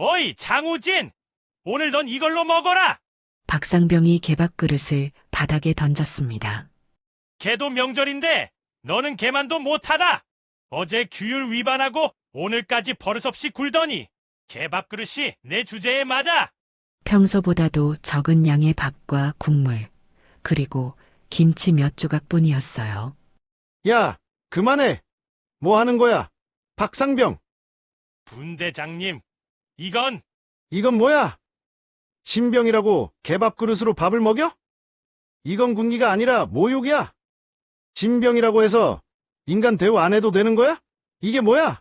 어이, 장우진! 오늘 넌 이걸로 먹어라! 박상병이 개밥그릇을 바닥에 던졌습니다. 개도 명절인데 너는 개만도 못하다! 어제 규율 위반하고 오늘까지 버릇없이 굴더니 개밥그릇이 내 주제에 맞아! 평소보다도 적은 양의 밥과 국물, 그리고 김치 몇 조각뿐이었어요. 야, 그만해. 뭐 하는 거야? 박상병, 분대장님, 이건 이건 뭐야? 신병이라고 개밥 그릇으로 밥을 먹여? 이건 군기가 아니라 모욕이야. 신병이라고 해서 인간 대우 안 해도 되는 거야? 이게 뭐야?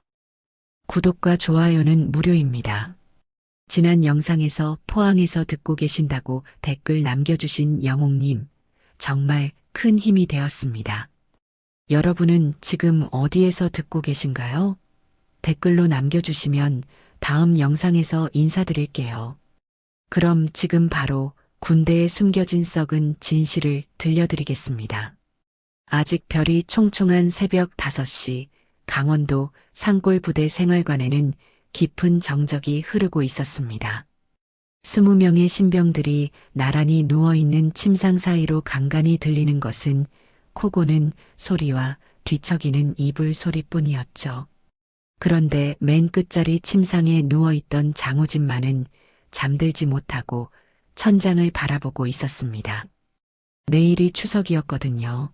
구독과 좋아요는 무료입니다. 지난 영상에서 포항에서 듣고 계신다고 댓글 남겨주신 영옥님, 정말 큰 힘이 되었습니다. 여러분은 지금 어디에서 듣고 계신가요? 댓글로 남겨주시면 다음 영상에서 인사드릴게요. 그럼 지금 바로 군대에 숨겨진 썩은 진실을 들려드리겠습니다. 아직 별이 총총한 새벽 5시, 강원도 산골부대 생활관에는 깊은 정적이 흐르고 있었습니다. 20명의 신병들이 나란히 누워있는 침상 사이로 간간히 들리는 것은 코 고는 소리와 뒤척이는 이불 소리뿐이었죠. 그런데 맨 끝자리 침상에 누워있던 장우진만은 잠들지 못하고 천장을 바라보고 있었습니다. 내일이 추석이었거든요.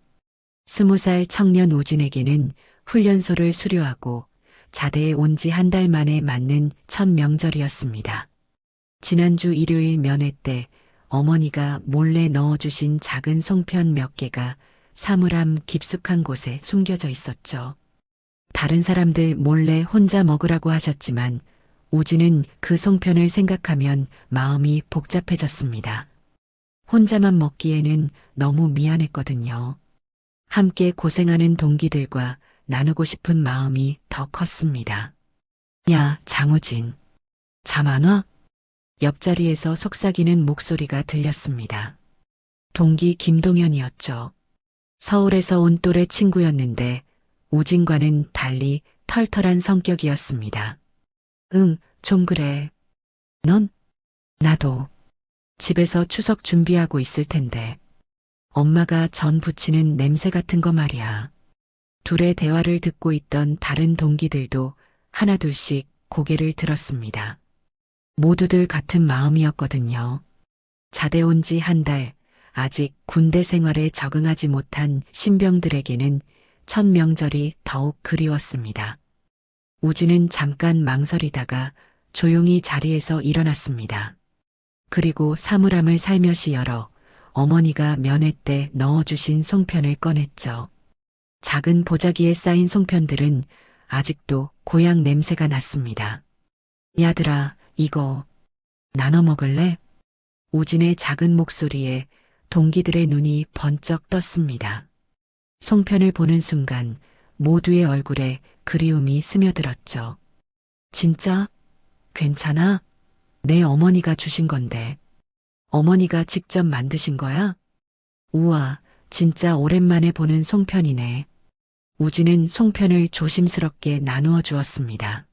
20살 청년 우진에게는 훈련소를 수료하고 자대에 온 지 한 달 만에 맞는 첫 명절이었습니다. 지난주 일요일 면회 때 어머니가 몰래 넣어주신 작은 송편 몇 개가 사물함 깊숙한 곳에 숨겨져 있었죠. 다른 사람들 몰래 혼자 먹으라고 하셨지만 우진은 그 송편을 생각하면 마음이 복잡해졌습니다. 혼자만 먹기에는 너무 미안했거든요. 함께 고생하는 동기들과 나누고 싶은 마음이 더 컸습니다. 야, 장우진. 잠 안 와? 옆자리에서 속삭이는 목소리가 들렸습니다. 동기 김동현이었죠. 서울에서 온 또래 친구였는데 우진과는 달리 털털한 성격이었습니다. 응, 좀 그래. 넌? 나도. 집에서 추석 준비하고 있을 텐데. 엄마가 전 부치는 냄새 같은 거 말이야. 둘의 대화를 듣고 있던 다른 동기들도 하나둘씩 고개를 들었습니다. 모두들 같은 마음이었거든요. 자대 온 지 한 달, 아직 군대 생활에 적응하지 못한 신병들에게는 첫 명절이 더욱 그리웠습니다. 우진은 잠깐 망설이다가 조용히 자리에서 일어났습니다. 그리고 사물함을 살며시 열어 어머니가 면회 때 넣어주신 송편을 꺼냈죠. 작은 보자기에 쌓인 송편들은 아직도 고향 냄새가 났습니다. 야들아, 이거 나눠 먹을래? 우진의 작은 목소리에 동기들의 눈이 번쩍 떴습니다. 송편을 보는 순간 모두의 얼굴에 그리움이 스며들었죠. 진짜? 괜찮아? 내 어머니가 주신 건데. 어머니가 직접 만드신 거야? 우와, 진짜 오랜만에 보는 송편이네. 우진은 송편을 조심스럽게 나누어 주었습니다.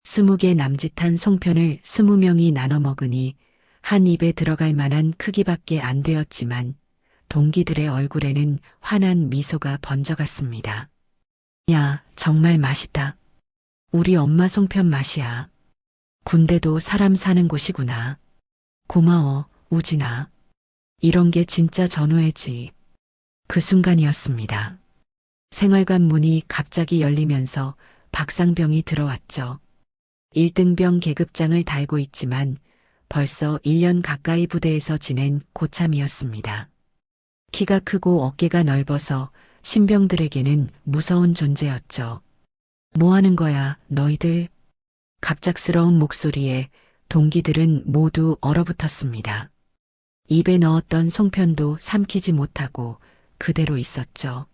20개 남짓한 송편을 20명이 나눠 먹으니 한 입에 들어갈 만한 크기밖에 안 되었지만 동기들의 얼굴에는 환한 미소가 번져갔습니다. 야, 정말 맛있다. 우리 엄마 송편 맛이야. 군대도 사람 사는 곳이구나. 고마워, 우진아. 이런 게 진짜 전우애지. 그 순간이었습니다. 생활관 문이 갑자기 열리면서 박상병이 들어왔죠. 1등병 계급장을 달고 있지만 벌써 1년 가까이 부대에서 지낸 고참이었습니다. 키가 크고 어깨가 넓어서 신병들에게는 무서운 존재였죠. 뭐 하는 거야, 너희들? 갑작스러운 목소리에 동기들은 모두 얼어붙었습니다. 입에 넣었던 송편도 삼키지 못하고 그대로 있었죠.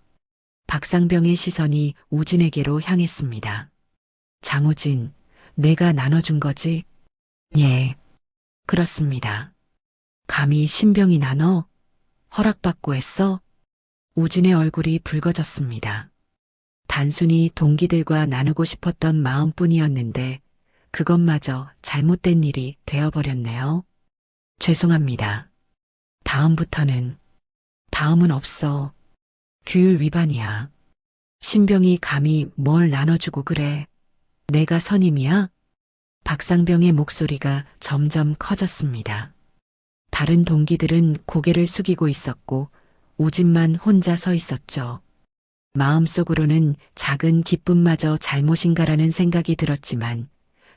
박상병의 시선이 우진에게로 향했습니다. 장우진, 내가 나눠준 거지? 예, 그렇습니다. 감히 신병이 나눠? 허락받고 했어? 우진의 얼굴이 붉어졌습니다. 단순히 동기들과 나누고 싶었던 마음뿐이었는데 그것마저 잘못된 일이 되어버렸네요. 죄송합니다. 다음부터는, 다음은 없어. 규율 위반이야. 신병이 감히 뭘 나눠주고 그래. 내가 선임이야? 박상병의 목소리가 점점 커졌습니다. 다른 동기들은 고개를 숙이고 있었고 우진만 혼자 서 있었죠. 마음속으로는 작은 기쁨마저 잘못인가라는 생각이 들었지만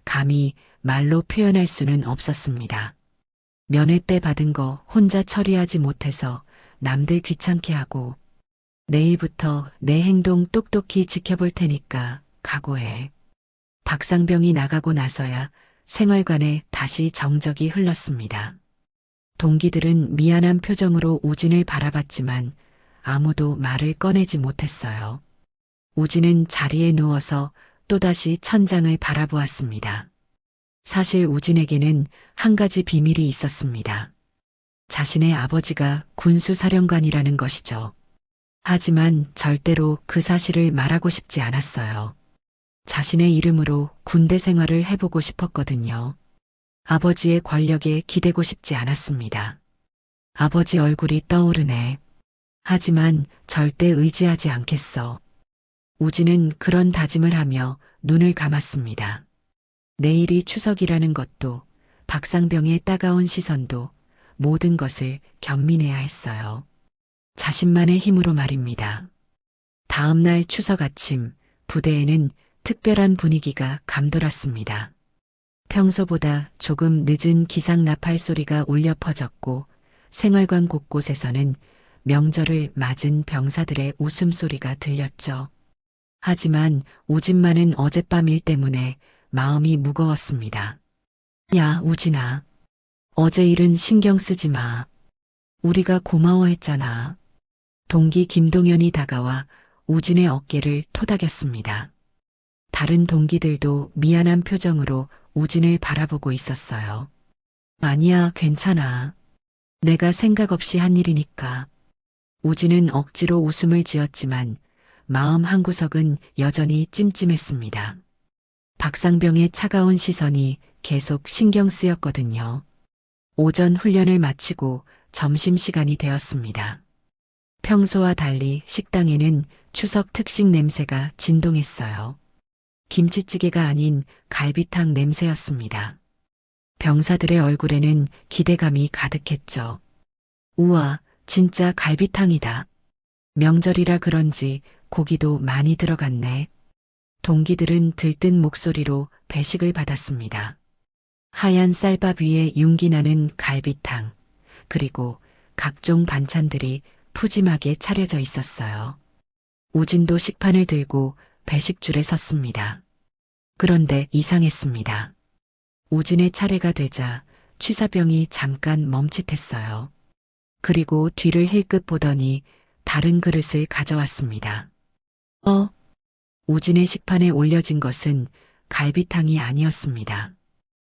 감히 말로 표현할 수는 없었습니다. 면회 때 받은 거 혼자 처리하지 못해서 남들 귀찮게 하고 내일부터 내 행동 똑똑히 지켜볼 테니까 각오해. 박상병이 나가고 나서야 생활관에 다시 정적이 흘렀습니다. 동기들은 미안한 표정으로 우진을 바라봤지만 아무도 말을 꺼내지 못했어요. 우진은 자리에 누워서 또다시 천장을 바라보았습니다. 사실 우진에게는 한 가지 비밀이 있었습니다. 자신의 아버지가 군수사령관이라는 것이죠. 하지만 절대로 그 사실을 말하고 싶지 않았어요. 자신의 이름으로 군대 생활을 해보고 싶었거든요. 아버지의 권력에 기대고 싶지 않았습니다. 아버지 얼굴이 떠오르네. 하지만 절대 의지하지 않겠어. 우진은 그런 다짐을 하며 눈을 감았습니다. 내일이 추석이라는 것도 박상병의 따가운 시선도 모든 것을 견민해야 했어요. 자신만의 힘으로 말입니다. 다음 날 추석 아침 부대에는 특별한 분위기가 감돌았습니다. 평소보다 조금 늦은 기상 나팔 소리가 울려 퍼졌고 생활관 곳곳에서는 명절을 맞은 병사들의 웃음소리가 들렸죠. 하지만 우진만은 어젯밤 일 때문에 마음이 무거웠습니다. 야, 우진아. 어제 일은 신경 쓰지 마. 우리가 고마워했잖아. 동기 김동현이 다가와 우진의 어깨를 토닥였습니다. 다른 동기들도 미안한 표정으로 우진을 바라보고 있었어요. 아니야, 괜찮아. 내가 생각 없이 한 일이니까. 우진은 억지로 웃음을 지었지만 마음 한구석은 여전히 찜찜했습니다. 박상병의 차가운 시선이 계속 신경 쓰였거든요. 오전 훈련을 마치고 점심시간이 되었습니다. 평소와 달리 식당에는 추석 특식 냄새가 진동했어요. 김치찌개가 아닌 갈비탕 냄새였습니다. 병사들의 얼굴에는 기대감이 가득했죠. 우와, 진짜 갈비탕이다. 명절이라 그런지 고기도 많이 들어갔네. 동기들은 들뜬 목소리로 배식을 받았습니다. 하얀 쌀밥 위에 윤기 나는 갈비탕, 그리고 각종 반찬들이 푸짐하게 차려져 있었어요. 우진도 식판을 들고 배식줄에 섰습니다. 그런데 이상했습니다. 우진의 차례가 되자 취사병이 잠깐 멈칫했어요. 그리고 뒤를 힐끗 보더니 다른 그릇을 가져왔습니다. 우진의 식판에 올려진 것은 갈비탕이 아니었습니다.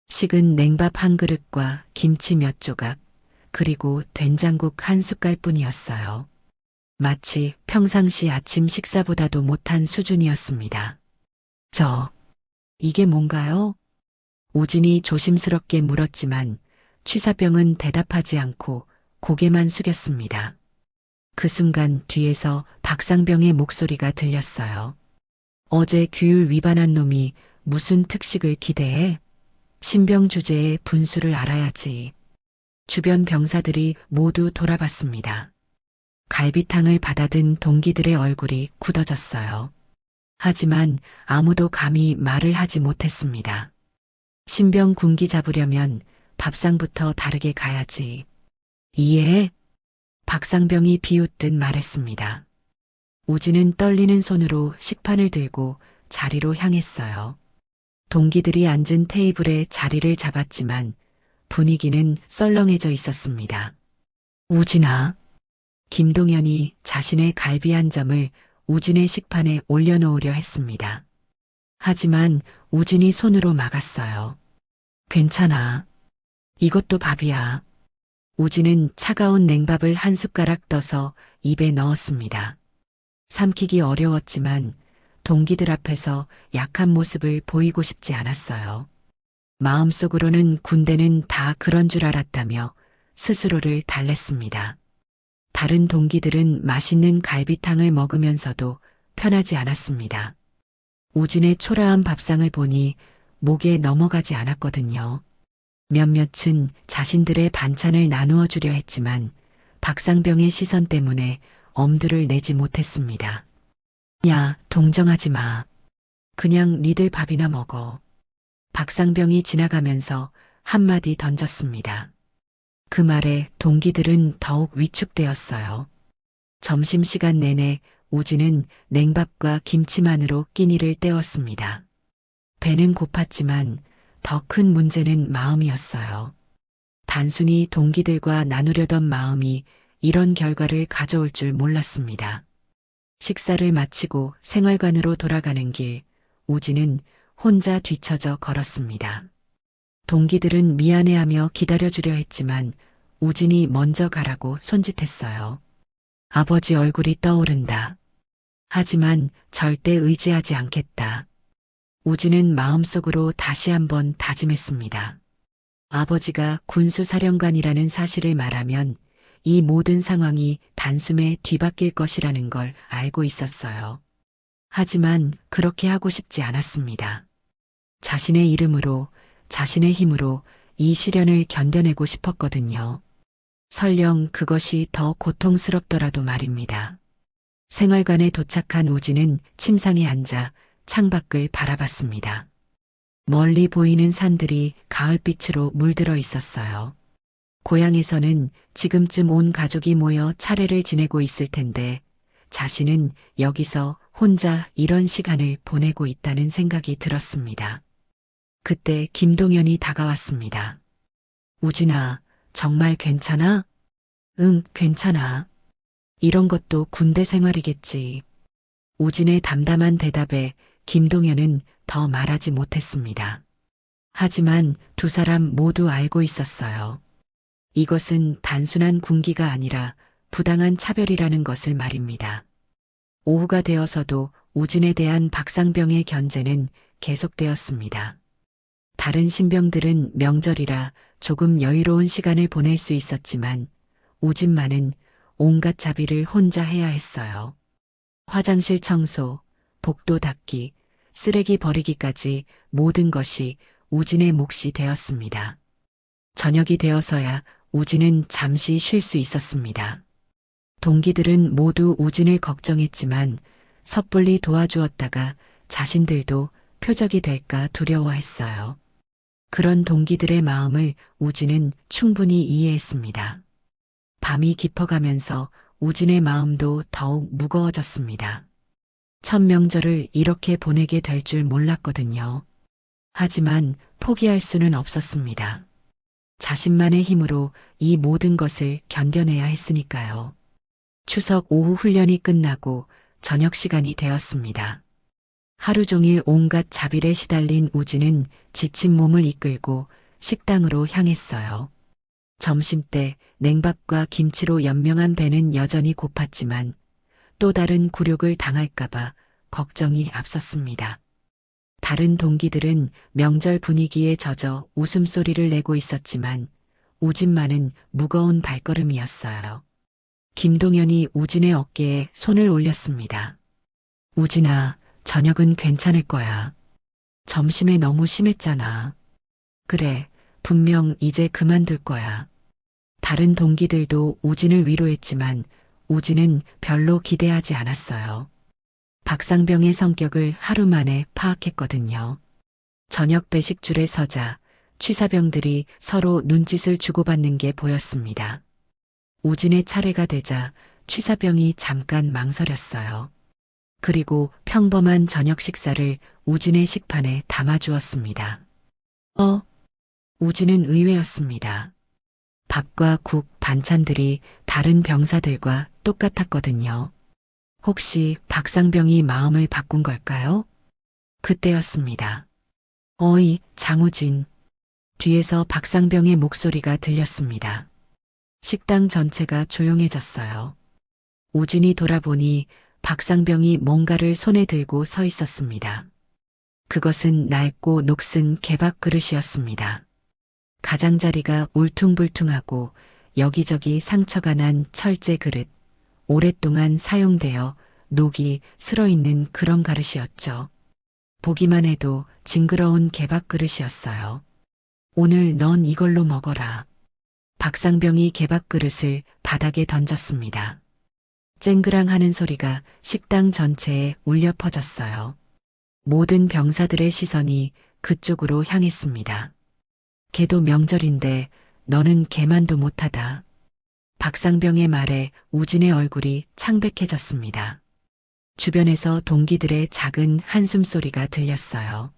식은 냉밥 한 그릇과 김치 몇 조각, 그리고 된장국 한 숟갈뿐이었어요. 마치 평상시 아침 식사보다도 못한 수준이었습니다. 이게 뭔가요? 우진이 조심스럽게 물었지만 취사병은 대답하지 않고 고개만 숙였습니다. 그 순간 뒤에서 박상병의 목소리가 들렸어요. 어제 규율 위반한 놈이 무슨 특식을 기대해? 신병 주제의 분수를 알아야지. 주변 병사들이 모두 돌아봤습니다. 갈비탕을 받아든 동기들의 얼굴이 굳어졌어요. 하지만 아무도 감히 말을 하지 못했습니다. 신병 군기 잡으려면 밥상부터 다르게 가야지. 이해해? 박상병이 비웃듯 말했습니다. 우진은 떨리는 손으로 식판을 들고 자리로 향했어요. 동기들이 앉은 테이블에 자리를 잡았지만 분위기는 썰렁해져 있었습니다. 우진아. 김동현이 자신의 갈비 한 점을 우진의 식판에 올려놓으려 했습니다. 하지만 우진이 손으로 막았어요. 괜찮아. 이것도 밥이야. 우진은 차가운 냉밥을 한 숟가락 떠서 입에 넣었습니다. 삼키기 어려웠지만 동기들 앞에서 약한 모습을 보이고 싶지 않았어요. 마음속으로는 군대는 다 그런 줄 알았다며 스스로를 달랬습니다. 다른 동기들은 맛있는 갈비탕을 먹으면서도 편하지 않았습니다. 우진의 초라한 밥상을 보니 목에 넘어가지 않았거든요. 몇몇은 자신들의 반찬을 나누어 주려 했지만 박상병의 시선 때문에 엄두를 내지 못했습니다. 야, 동정하지 마. 그냥 니들 밥이나 먹어. 박상병이 지나가면서 한마디 던졌습니다. 그 말에 동기들은 더욱 위축되었어요. 점심시간 내내 우진은 냉밥과 김치만으로 끼니를 때웠습니다. 배는 고팠지만 더 큰 문제는 마음이었어요. 단순히 동기들과 나누려던 마음이 이런 결과를 가져올 줄 몰랐습니다. 식사를 마치고 생활관으로 돌아가는 길, 우진은 혼자 뒤처져 걸었습니다. 동기들은 미안해하며 기다려주려 했지만 우진이 먼저 가라고 손짓했어요. 아버지 얼굴이 떠오른다. 하지만 절대 의지하지 않겠다. 우진은 마음속으로 다시 한번 다짐했습니다. 아버지가 군수사령관이라는 사실을 말하면 이 모든 상황이 단숨에 뒤바뀔 것이라는 걸 알고 있었어요. 하지만 그렇게 하고 싶지 않았습니다. 자신의 이름으로, 자신의 힘으로 이 시련을 견뎌내고 싶었거든요. 설령 그것이 더 고통스럽더라도 말입니다. 생활관에 도착한 우진은 침상에 앉아 창밖을 바라봤습니다. 멀리 보이는 산들이 가을빛으로 물들어 있었어요. 고향에서는 지금쯤 온 가족이 모여 차례를 지내고 있을 텐데 자신은 여기서 혼자 이런 시간을 보내고 있다는 생각이 들었습니다. 그때 김동현이 다가왔습니다. 우진아, 정말 괜찮아? 응, 괜찮아. 이런 것도 군대 생활이겠지. 우진의 담담한 대답에 김동현은 더 말하지 못했습니다. 하지만 두 사람 모두 알고 있었어요. 이것은 단순한 군기가 아니라 부당한 차별이라는 것을 말입니다. 오후가 되어서도 우진에 대한 박상병의 견제는 계속되었습니다. 다른 신병들은 명절이라 조금 여유로운 시간을 보낼 수 있었지만 우진만은 온갖 자비를 혼자 해야 했어요. 화장실 청소, 복도 닦기, 쓰레기 버리기까지 모든 것이 우진의 몫이 되었습니다. 저녁이 되어서야 우진은 잠시 쉴 수 있었습니다. 동기들은 모두 우진을 걱정했지만 섣불리 도와주었다가 자신들도 표적이 될까 두려워했어요. 그런 동기들의 마음을 우진은 충분히 이해했습니다. 밤이 깊어가면서 우진의 마음도 더욱 무거워졌습니다. 첫 명절을 이렇게 보내게 될 줄 몰랐거든요. 하지만 포기할 수는 없었습니다. 자신만의 힘으로 이 모든 것을 견뎌내야 했으니까요. 추석 오후 훈련이 끝나고 저녁 시간이 되었습니다. 하루 종일 온갖 자빌에 시달린 우진은 지친 몸을 이끌고 식당으로 향했어요. 점심때 냉밥과 김치로 연명한 배는 여전히 고팠지만 또 다른 굴욕을 당할까봐 걱정이 앞섰습니다. 다른 동기들은 명절 분위기에 젖어 웃음소리를 내고 있었지만 우진만은 무거운 발걸음이었어요. 김동현이 우진의 어깨에 손을 올렸습니다. 우진아, 저녁은 괜찮을 거야. 점심에 너무 심했잖아. 그래, 분명 이제 그만둘 거야. 다른 동기들도 우진을 위로했지만 우진은 별로 기대하지 않았어요. 박상병의 성격을 하루 만에 파악했거든요. 저녁 배식줄에 서자 취사병들이 서로 눈짓을 주고받는 게 보였습니다. 우진의 차례가 되자 취사병이 잠깐 망설였어요. 그리고 평범한 저녁 식사를 우진의 식판에 담아주었습니다. 우진은 의외였습니다. 밥과 국, 반찬들이 다른 병사들과 똑같았거든요. 혹시 박상병이 마음을 바꾼 걸까요? 그때였습니다. 어이, 장우진. 뒤에서 박상병의 목소리가 들렸습니다. 식당 전체가 조용해졌어요. 우진이 돌아보니 박상병이 뭔가를 손에 들고 서 있었습니다. 그것은 낡고 녹슨 개밥 그릇이었습니다. 가장자리가 울퉁불퉁하고 여기저기 상처가 난 철제 그릇, 오랫동안 사용되어 녹이 슬어있는 그런 그릇이었죠. 보기만 해도 징그러운 개밥 그릇이었어요. 오늘 넌 이걸로 먹어라. 박상병이 개밥 그릇을 바닥에 던졌습니다. 쨍그랑 하는 소리가 식당 전체에 울려 퍼졌어요. 모든 병사들의 시선이 그쪽으로 향했습니다. 걔도 명절인데 너는 걔만도 못하다. 박상병의 말에 우진의 얼굴이 창백해졌습니다. 주변에서 동기들의 작은 한숨소리가 들렸어요.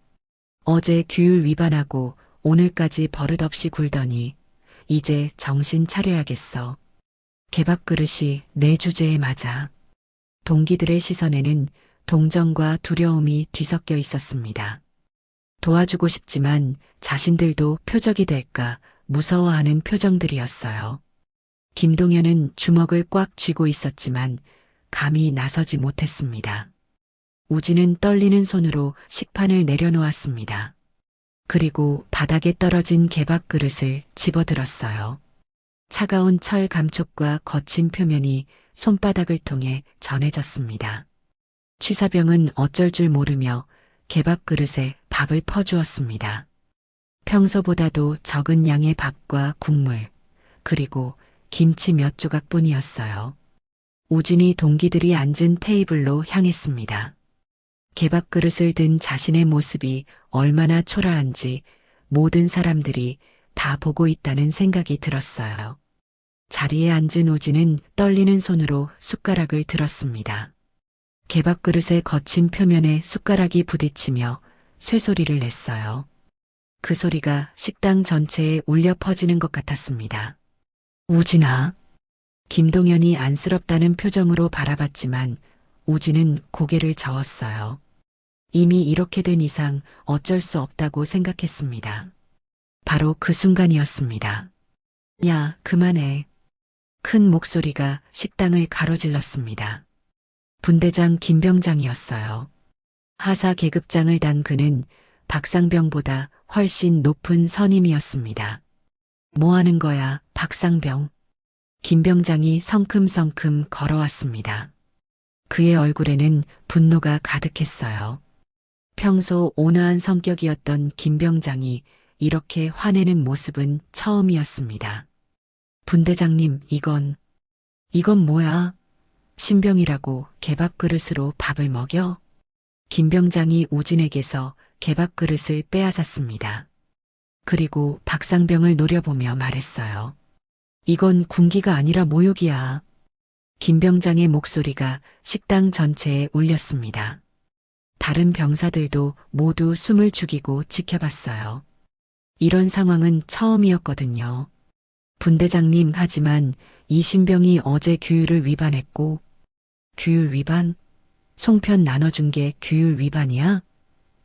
어제 규율 위반하고 오늘까지 버릇없이 굴더니 이제 정신 차려야겠어. 개밥 그릇이 내 주제에 맞아. 동기들의 시선에는 동정과 두려움이 뒤섞여 있었습니다. 도와주고 싶지만 자신들도 표적이 될까 무서워하는 표정들이었어요. 김동현은 주먹을 꽉 쥐고 있었지만 감히 나서지 못했습니다. 우진은 떨리는 손으로 식판을 내려놓았습니다. 그리고 바닥에 떨어진 개밥 그릇을 집어들었어요. 차가운 철 감촉과 거친 표면이 손바닥을 통해 전해졌습니다. 취사병은 어쩔 줄 모르며 개밥 그릇에 밥을 퍼주었습니다. 평소보다도 적은 양의 밥과 국물, 그리고 김치 몇 조각뿐이었어요. 우진이 동기들이 앉은 테이블로 향했습니다. 개밥 그릇을 든 자신의 모습이 얼마나 초라한지 모든 사람들이 다 보고 있다는 생각이 들었어요. 자리에 앉은 우진은 떨리는 손으로 숟가락을 들었습니다. 개밥 그릇의 거친 표면에 숟가락이 부딪히며 쇠소리를 냈어요. 그 소리가 식당 전체에 울려 퍼지는 것 같았습니다. 우진아. 김동현이 안쓰럽다는 표정으로 바라봤지만 우진은 고개를 저었어요. 이미 이렇게 된 이상 어쩔 수 없다고 생각했습니다. 바로 그 순간이었습니다. 야, 그만해. 큰 목소리가 식당을 가로질렀습니다. 분대장 김병장이었어요. 하사 계급장을 단 그는 박상병보다 훨씬 높은 선임이었습니다. 뭐 하는 거야, 박상병? 김병장이 성큼성큼 걸어왔습니다. 그의 얼굴에는 분노가 가득했어요. 평소 온화한 성격이었던 김병장이 이렇게 화내는 모습은 처음이었습니다. 분대장님, 이건 뭐야? 신병이라고 개밥 그릇으로 밥을 먹여? 김병장이 우진에게서 개밥 그릇을 빼앗았습니다. 그리고 박상병을 노려보며 말했어요. 이건 군기가 아니라 모욕이야. 김병장의 목소리가 식당 전체에 울렸습니다. 다른 병사들도 모두 숨을 죽이고 지켜봤어요. 이런 상황은 처음이었거든요. 분대장님, 하지만 이 신병이 어제 규율을 위반했고, 규율 위반? 송편 나눠준 게 규율 위반이야?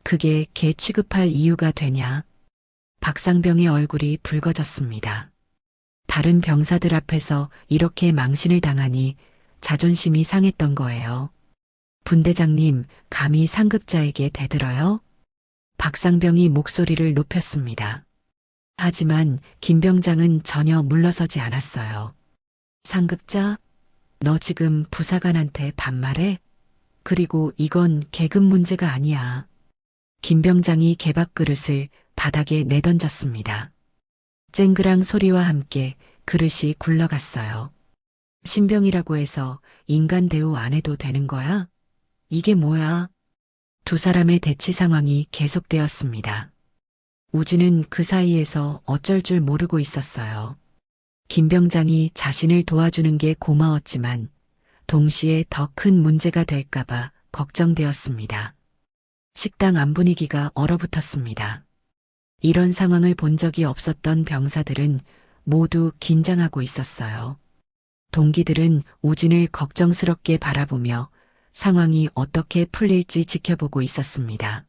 그게 걔 취급할 이유가 되냐? 박상병의 얼굴이 붉어졌습니다. 다른 병사들 앞에서 이렇게 망신을 당하니 자존심이 상했던 거예요. 분대장님, 감히 상급자에게 대들어요? 박상병이 목소리를 높였습니다. 하지만 김병장은 전혀 물러서지 않았어요. 상급자? 너 지금 부사관한테 반말해? 그리고 이건 계급 문제가 아니야. 김병장이 개밥 그릇을 바닥에 내던졌습니다. 쨍그랑 소리와 함께 그릇이 굴러갔어요. 신병이라고 해서 인간 대우 안 해도 되는 거야? 이게 뭐야? 두 사람의 대치 상황이 계속되었습니다. 우진은 그 사이에서 어쩔 줄 모르고 있었어요. 김병장이 자신을 도와주는 게 고마웠지만 동시에 더 큰 문제가 될까봐 걱정되었습니다. 식당 안 분위기가 얼어붙었습니다. 이런 상황을 본 적이 없었던 병사들은 모두 긴장하고 있었어요. 동기들은 우진을 걱정스럽게 바라보며 상황이 어떻게 풀릴지 지켜보고 있었습니다.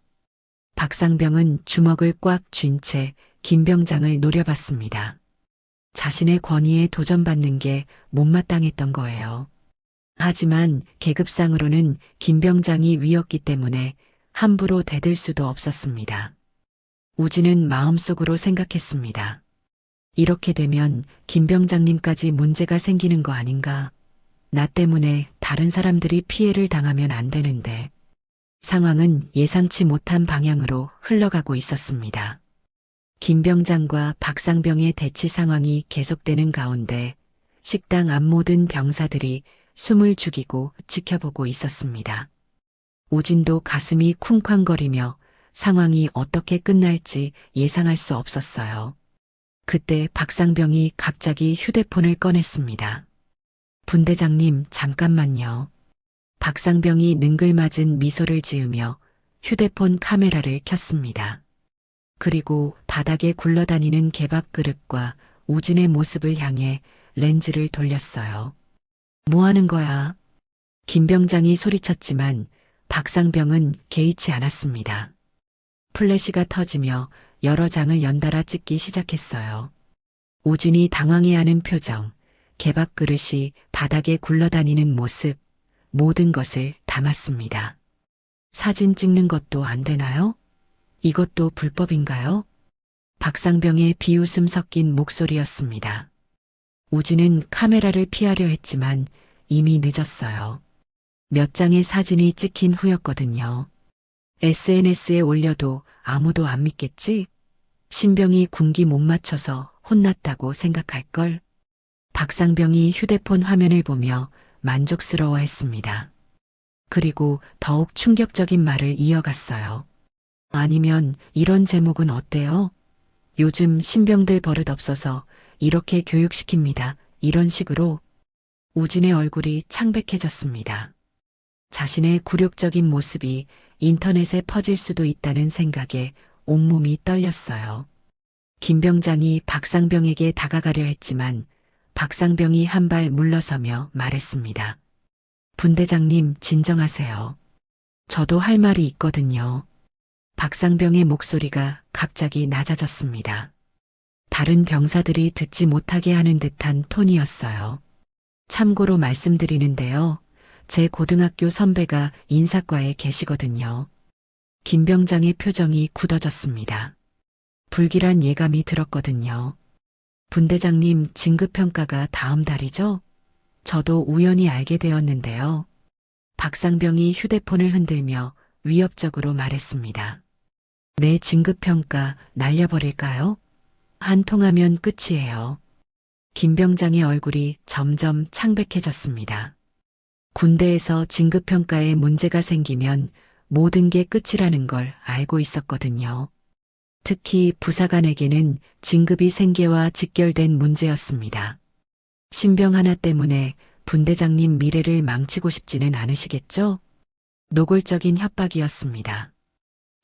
박상병은 주먹을 꽉 쥔 채 김병장을 노려봤습니다. 자신의 권위에 도전받는 게 못마땅했던 거예요. 하지만 계급상으로는 김병장이 위였기 때문에 함부로 대들 수도 없었습니다. 우진은 마음속으로 생각했습니다. 이렇게 되면 김 병장님까지 문제가 생기는 거 아닌가? 나 때문에 다른 사람들이 피해를 당하면 안 되는데. 상황은 예상치 못한 방향으로 흘러가고 있었습니다. 김 병장과 박상병의 대치 상황이 계속되는 가운데 식당 앞 모든 병사들이 숨을 죽이고 지켜보고 있었습니다. 우진도 가슴이 쿵쾅거리며 상황이 어떻게 끝날지 예상할 수 없었어요. 그때 박상병이 갑자기 휴대폰을 꺼냈습니다. 분대장님, 잠깐만요. 박상병이 능글맞은 미소를 지으며 휴대폰 카메라를 켰습니다. 그리고 바닥에 굴러다니는 개밥 그릇과 우진의 모습을 향해 렌즈를 돌렸어요. 뭐 하는 거야? 김 병장이 소리쳤지만 박상병은 개의치 않았습니다. 플래시가 터지며 여러 장을 연달아 찍기 시작했어요. 우진이 당황해하는 표정, 개밥 그릇이 바닥에 굴러다니는 모습, 모든 것을 담았습니다. 사진 찍는 것도 안 되나요? 이것도 불법인가요? 박상병의 비웃음 섞인 목소리였습니다. 우진은 카메라를 피하려 했지만 이미 늦었어요. 몇 장의 사진이 찍힌 후였거든요. SNS에 올려도 아무도 안 믿겠지? 신병이 군기 못 맞춰서 혼났다고 생각할걸? 박상병이 휴대폰 화면을 보며 만족스러워했습니다. 그리고 더욱 충격적인 말을 이어갔어요. 아니면 이런 제목은 어때요? 요즘 신병들 버릇 없어서 이렇게 교육시킵니다. 이런 식으로. 우진의 얼굴이 창백해졌습니다. 자신의 굴욕적인 모습이 인터넷에 퍼질 수도 있다는 생각에 온몸이 떨렸어요. 김 병장이 박상병에게 다가가려 했지만 박상병이 한 발 물러서며 말했습니다. 분대장님, 진정하세요. 저도 할 말이 있거든요. 박상병의 목소리가 갑자기 낮아졌습니다. 다른 병사들이 듣지 못하게 하는 듯한 톤이었어요. 참고로 말씀드리는데요. 제 고등학교 선배가 인사과에 계시거든요. 김 병장의 표정이 굳어졌습니다. 불길한 예감이 들었거든요. 분대장님, 진급평가가 다음 달이죠? 저도 우연히 알게 되었는데요. 박상병이 휴대폰을 흔들며 위협적으로 말했습니다. 내 진급평가 날려버릴까요? 한 통하면 끝이에요. 김 병장의 얼굴이 점점 창백해졌습니다. 군대에서 진급평가에 문제가 생기면 모든 게 끝이라는 걸 알고 있었거든요. 특히 부사관에게는 진급이 생계와 직결된 문제였습니다. 신병 하나 때문에 분대장님 미래를 망치고 싶지는 않으시겠죠? 노골적인 협박이었습니다.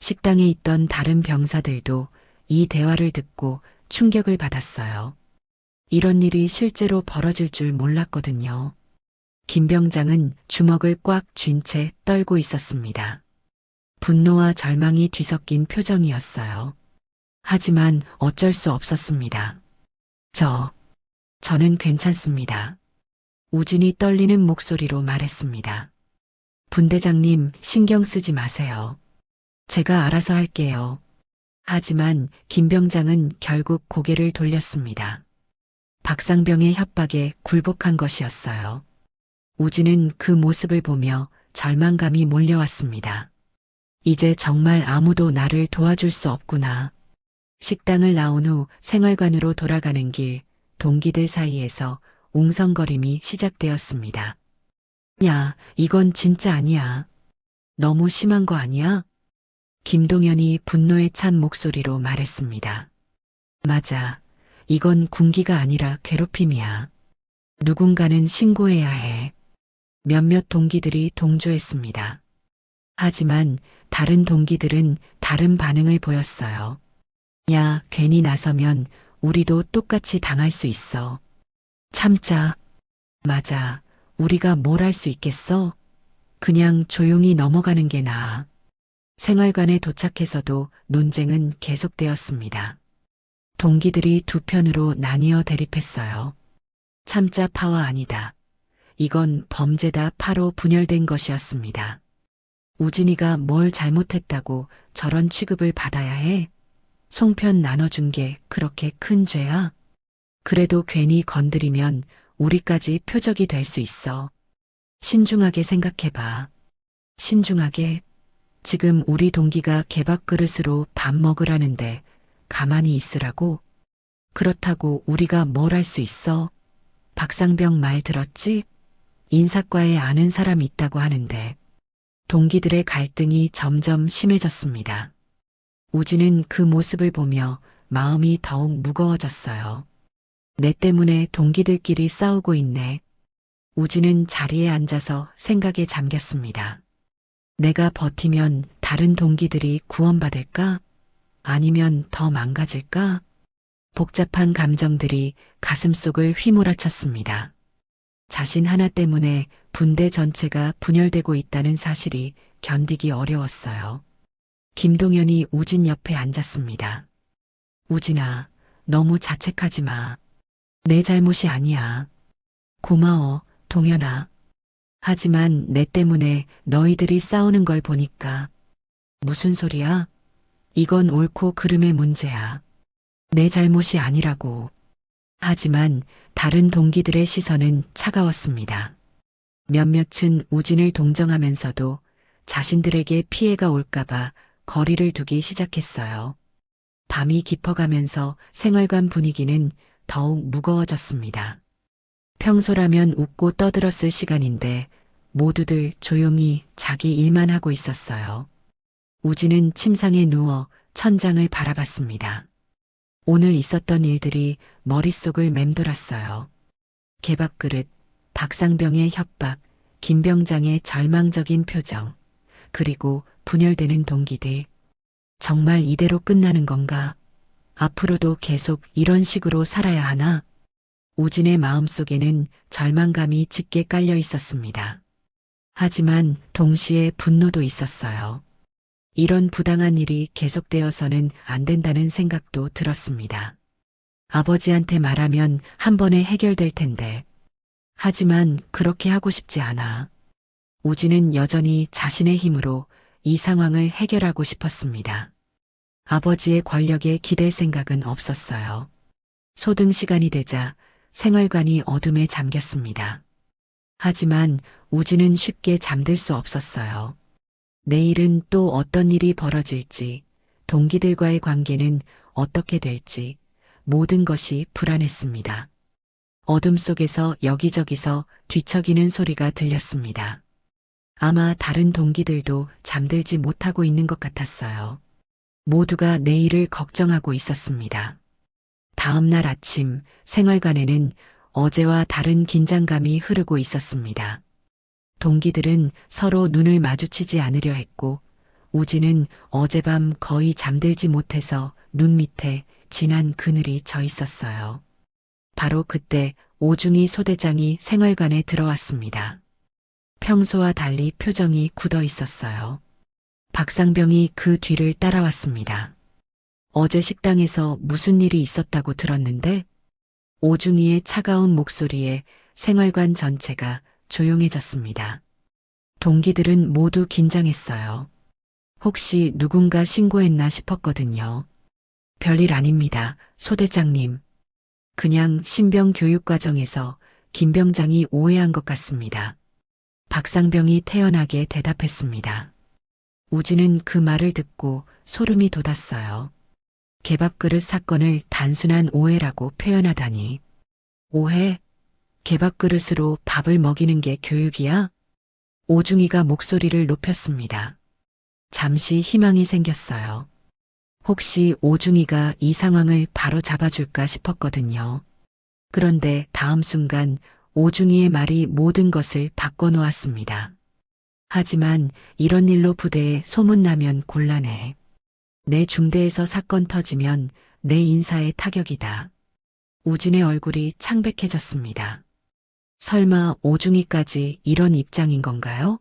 식당에 있던 다른 병사들도 이 대화를 듣고 충격을 받았어요. 이런 일이 실제로 벌어질 줄 몰랐거든요. 김 병장은 주먹을 꽉 쥔 채 떨고 있었습니다. 분노와 절망이 뒤섞인 표정이었어요. 하지만 어쩔 수 없었습니다. 저는 괜찮습니다. 우진이 떨리는 목소리로 말했습니다. 분대장님, 신경 쓰지 마세요. 제가 알아서 할게요. 하지만 김 병장은 결국 고개를 돌렸습니다. 박상병의 협박에 굴복한 것이었어요. 우진은 그 모습을 보며 절망감이 몰려왔습니다. 이제 정말 아무도 나를 도와줄 수 없구나. 식당을 나온 후 생활관으로 돌아가는 길, 동기들 사이에서 웅성거림이 시작되었습니다. 야, 이건 진짜 아니야. 너무 심한 거 아니야? 김동현이 분노에 찬 목소리로 말했습니다. 맞아. 이건 군기가 아니라 괴롭힘이야. 누군가는 신고해야 해. 몇몇 동기들이 동조했습니다. 하지만 다른 동기들은 다른 반응을 보였어요. 야, 괜히 나서면 우리도 똑같이 당할 수 있어. 참자. 맞아. 우리가 뭘 할 수 있겠어? 그냥 조용히 넘어가는 게 나아. 생활관에 도착해서도 논쟁은 계속되었습니다. 동기들이 두 편으로 나뉘어 대립했어요. 참자 파와 아니다. 이건 범죄다 파로 분열된 것이었습니다. 우진이가 뭘 잘못했다고 저런 취급을 받아야 해? 송편 나눠준 게 그렇게 큰 죄야? 그래도 괜히 건드리면 우리까지 표적이 될 수 있어. 신중하게 생각해봐. 신중하게. 지금 우리 동기가 개밥 그릇으로 밥 먹으라는데 가만히 있으라고? 그렇다고 우리가 뭘 할 수 있어? 박상병 말 들었지? 인사과에 아는 사람 있다고 하는데 동기들의 갈등이 점점 심해졌습니다. 우진은 그 모습을 보며 마음이 더욱 무거워졌어요. 내 때문에 동기들끼리 싸우고 있네. 우진은 자리에 앉아서 생각에 잠겼습니다. 내가 버티면 다른 동기들이 구원받을까? 아니면 더 망가질까? 복잡한 감정들이 가슴속을 휘몰아쳤습니다. 자신 하나 때문에 분대 전체가 분열되고 있다는 사실이 견디기 어려웠어요. 김동현이 우진 옆에 앉았습니다. 우진아, 너무 자책하지 마. 내 잘못이 아니야. 고마워, 동현아. 하지만 내 때문에 너희들이 싸우는 걸 보니까. 무슨 소리야? 이건 옳고 그름의 문제야. 내 잘못이 아니라고. 하지만 다른 동기들의 시선은 차가웠습니다. 몇몇은 우진을 동정하면서도 자신들에게 피해가 올까봐 거리를 두기 시작했어요. 밤이 깊어가면서 생활관 분위기는 더욱 무거워졌습니다. 평소라면 웃고 떠들었을 시간인데 모두들 조용히 자기 일만 하고 있었어요. 우진은 침상에 누워 천장을 바라봤습니다. 오늘 있었던 일들이 머릿속을 맴돌았어요. 개밥그릇, 박상병의 협박, 김병장의 절망적인 표정, 그리고 분열되는 동기들. 정말 이대로 끝나는 건가? 앞으로도 계속 이런 식으로 살아야 하나? 우진의 마음속에는 절망감이 짙게 깔려 있었습니다. 하지만 동시에 분노도 있었어요. 이런 부당한 일이 계속되어서는 안 된다는 생각도 들었습니다. 아버지한테 말하면 한 번에 해결될 텐데. 하지만 그렇게 하고 싶지 않아. 우진은 여전히 자신의 힘으로 이 상황을 해결하고 싶었습니다. 아버지의 권력에 기댈 생각은 없었어요. 소등 시간이 되자 생활관이 어둠에 잠겼습니다. 하지만 우진은 쉽게 잠들 수 없었어요. 내일은 또 어떤 일이 벌어질지, 동기들과의 관계는 어떻게 될지 모든 것이 불안했습니다. 어둠 속에서 여기저기서 뒤척이는 소리가 들렸습니다. 아마 다른 동기들도 잠들지 못하고 있는 것 같았어요. 모두가 내일을 걱정하고 있었습니다. 다음 날 아침 생활관에는 어제와 다른 긴장감이 흐르고 있었습니다. 동기들은 서로 눈을 마주치지 않으려 했고 우진은 어젯밤 거의 잠들지 못해서 눈 밑에 진한 그늘이 져 있었어요. 바로 그때 오중희 소대장이 생활관에 들어왔습니다. 평소와 달리 표정이 굳어 있었어요. 박상병이 그 뒤를 따라왔습니다. 어제 식당에서 무슨 일이 있었다고 들었는데? 오중희의 차가운 목소리에 생활관 전체가 조용해졌습니다. 동기들은 모두 긴장했어요. 혹시 누군가 신고했나 싶었거든요. 별일 아닙니다, 소대장님. 그냥 신병 교육과정에서 김병장이 오해한 것 같습니다. 박상병이 태연하게 대답했습니다. 우진은 그 말을 듣고 소름이 돋았어요. 개밥그릇 사건을 단순한 오해라고 표현하다니. 오해? 개밥그릇으로 밥을 먹이는 게 교육이야? 오중이가 목소리를 높였습니다. 잠시 희망이 생겼어요. 혹시 오중이가 이 상황을 바로 잡아줄까 싶었거든요. 그런데 다음 순간 오중이의 말이 모든 것을 바꿔놓았습니다. 하지만 이런 일로 부대에 소문나면 곤란해. 내 중대에서 사건 터지면 내 인사에 타격이다. 우진의 얼굴이 창백해졌습니다. 설마 오중이까지 이런 입장인 건가요?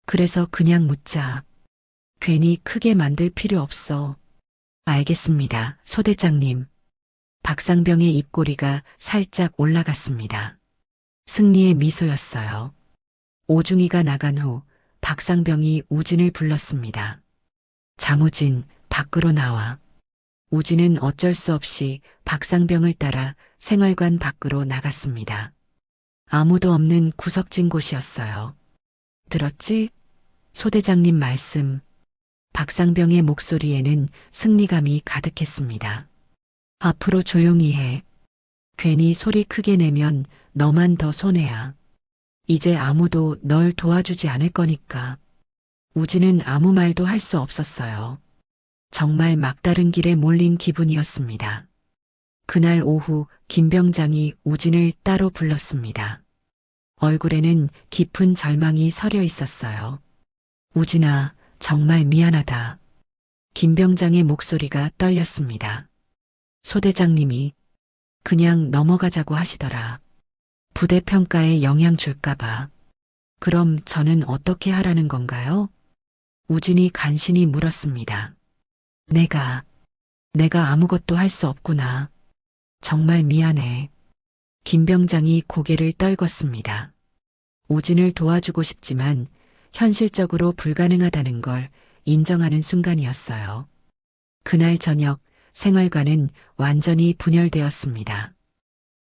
그래서 그냥 묻자. 괜히 크게 만들 필요 없어. 알겠습니다, 소대장님. 박상병의 입꼬리가 살짝 올라갔습니다. 승리의 미소였어요. 오중이가 나간 후 박상병이 우진을 불렀습니다. 장우진, 밖으로 나와. 우진은 어쩔 수 없이 박상병을 따라 생활관 밖으로 나갔습니다. 아무도 없는 구석진 곳이었어요. 들었지? 소대장님 말씀. 박상병의 목소리에는 승리감이 가득했습니다. 앞으로 조용히 해. 괜히 소리 크게 내면 너만 더 손해야. 이제 아무도 널 도와주지 않을 거니까. 우진은 아무 말도 할 수 없었어요. 정말 막다른 길에 몰린 기분이었습니다. 그날 오후 김병장이 우진을 따로 불렀습니다. 얼굴에는 깊은 절망이 서려 있었어요. 우진아, 정말 미안하다. 김병장의 목소리가 떨렸습니다. 소대장님이 그냥 넘어가자고 하시더라. 부대 평가에 영향 줄까봐. 그럼 저는 어떻게 하라는 건가요? 우진이 간신히 물었습니다. 내가 아무것도 할 수 없구나. 정말 미안해. 김병장이 고개를 떨궜습니다. 우진을 도와주고 싶지만 현실적으로 불가능하다는 걸 인정하는 순간이었어요. 그날 저녁 생활관은 완전히 분열되었습니다.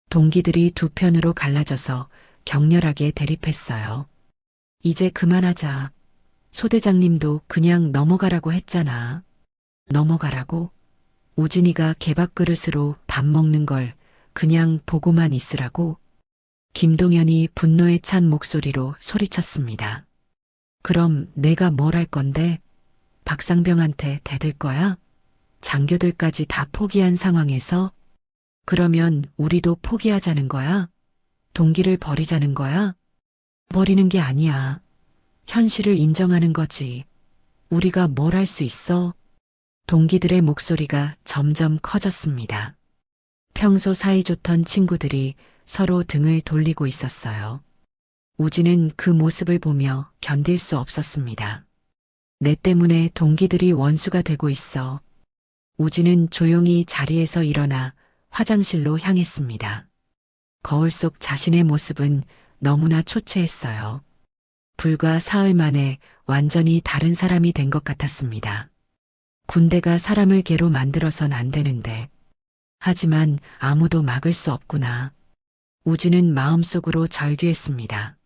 동기들이 두 편으로 갈라져서 격렬하게 대립했어요. 이제 그만하자. 소대장님도 그냥 넘어가라고 했잖아. 넘어가라고? 우진이가 개밥그릇으로 밥 먹는 걸 그냥 보고만 있으라고? 김동현이 분노에 찬 목소리로 소리쳤습니다. 그럼 내가 뭘 할 건데? 박상병한테 대들 거야? 장교들까지 다 포기한 상황에서? 그러면 우리도 포기하자는 거야? 동기를 버리자는 거야? 버리는 게 아니야. 현실을 인정하는 거지. 우리가 뭘 할 수 있어? 동기들의 목소리가 점점 커졌습니다. 평소 사이좋던 친구들이 서로 등을 돌리고 있었어요. 우진은 그 모습을 보며 견딜 수 없었습니다. 내 때문에 동기들이 원수가 되고 있어. 우진은 조용히 자리에서 일어나 화장실로 향했습니다. 거울 속 자신의 모습은 너무나 초췌했어요. 불과 사흘 만에 완전히 다른 사람이 된 것 같았습니다. 군대가 사람을 개로 만들어선 안 되는데. 하지만 아무도 막을 수 없구나. 우진은 마음속으로 절규했습니다.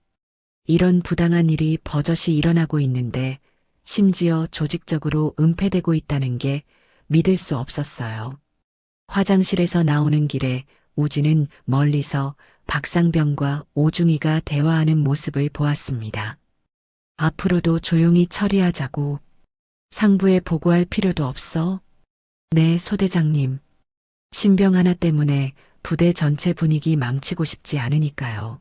이런 부당한 일이 버젓이 일어나고 있는데 심지어 조직적으로 은폐되고 있다는 게 믿을 수 없었어요. 화장실에서 나오는 길에 우진은 멀리서 박상병과 오중이가 대화하는 모습을 보았습니다. 앞으로도 조용히 처리하자고. 상부에 보고할 필요도 없어? 네, 소대장님. 신병 하나 때문에 부대 전체 분위기 망치고 싶지 않으니까요.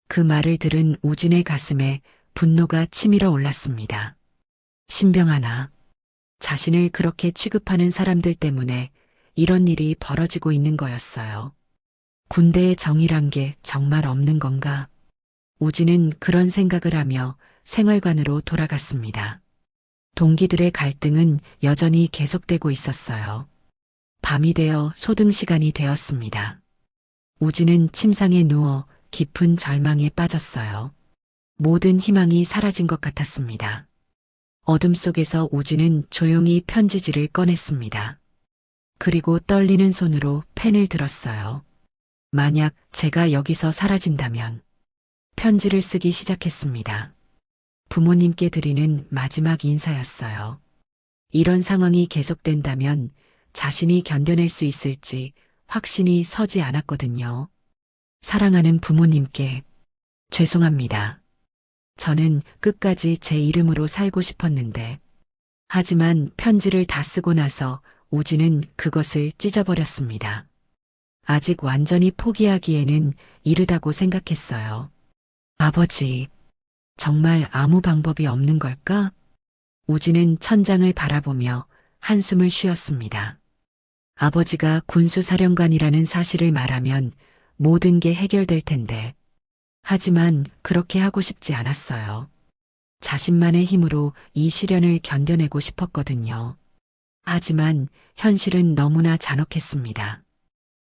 그 말을 들은 우진의 가슴에 분노가 치밀어 올랐습니다. 신병 하나. 자신을 그렇게 취급하는 사람들 때문에 이런 일이 벌어지고 있는 거였어요. 군대의 정의란 게 정말 없는 건가? 우진은 그런 생각을 하며 생활관으로 돌아갔습니다. 동기들의 갈등은 여전히 계속되고 있었어요. 밤이 되어 소등 시간이 되었습니다. 우진은 침상에 누워 깊은 절망에 빠졌어요. 모든 희망이 사라진 것 같았습니다. 어둠 속에서 우진은 조용히 편지지를 꺼냈습니다. 그리고 떨리는 손으로 펜을 들었어요. 만약 제가 여기서 사라진다면. 편지를 쓰기 시작했습니다. 부모님께 드리는 마지막 인사였어요. 이런 상황이 계속된다면 자신이 견뎌낼 수 있을지 확신이 서지 않았거든요. 사랑하는 부모님께 죄송합니다. 저는 끝까지 제 이름으로 살고 싶었는데. 하지만 편지를 다 쓰고 나서 우진은 그것을 찢어버렸습니다. 아직 완전히 포기하기에는 이르다고 생각했어요. 아버지, 정말 아무 방법이 없는 걸까? 우진은 천장을 바라보며 한숨을 쉬었습니다. 아버지가 군수사령관이라는 사실을 말하면 모든 게 해결될 텐데. 하지만 그렇게 하고 싶지 않았어요. 자신만의 힘으로 이 시련을 견뎌내고 싶었거든요. 하지만 현실은 너무나 잔혹했습니다.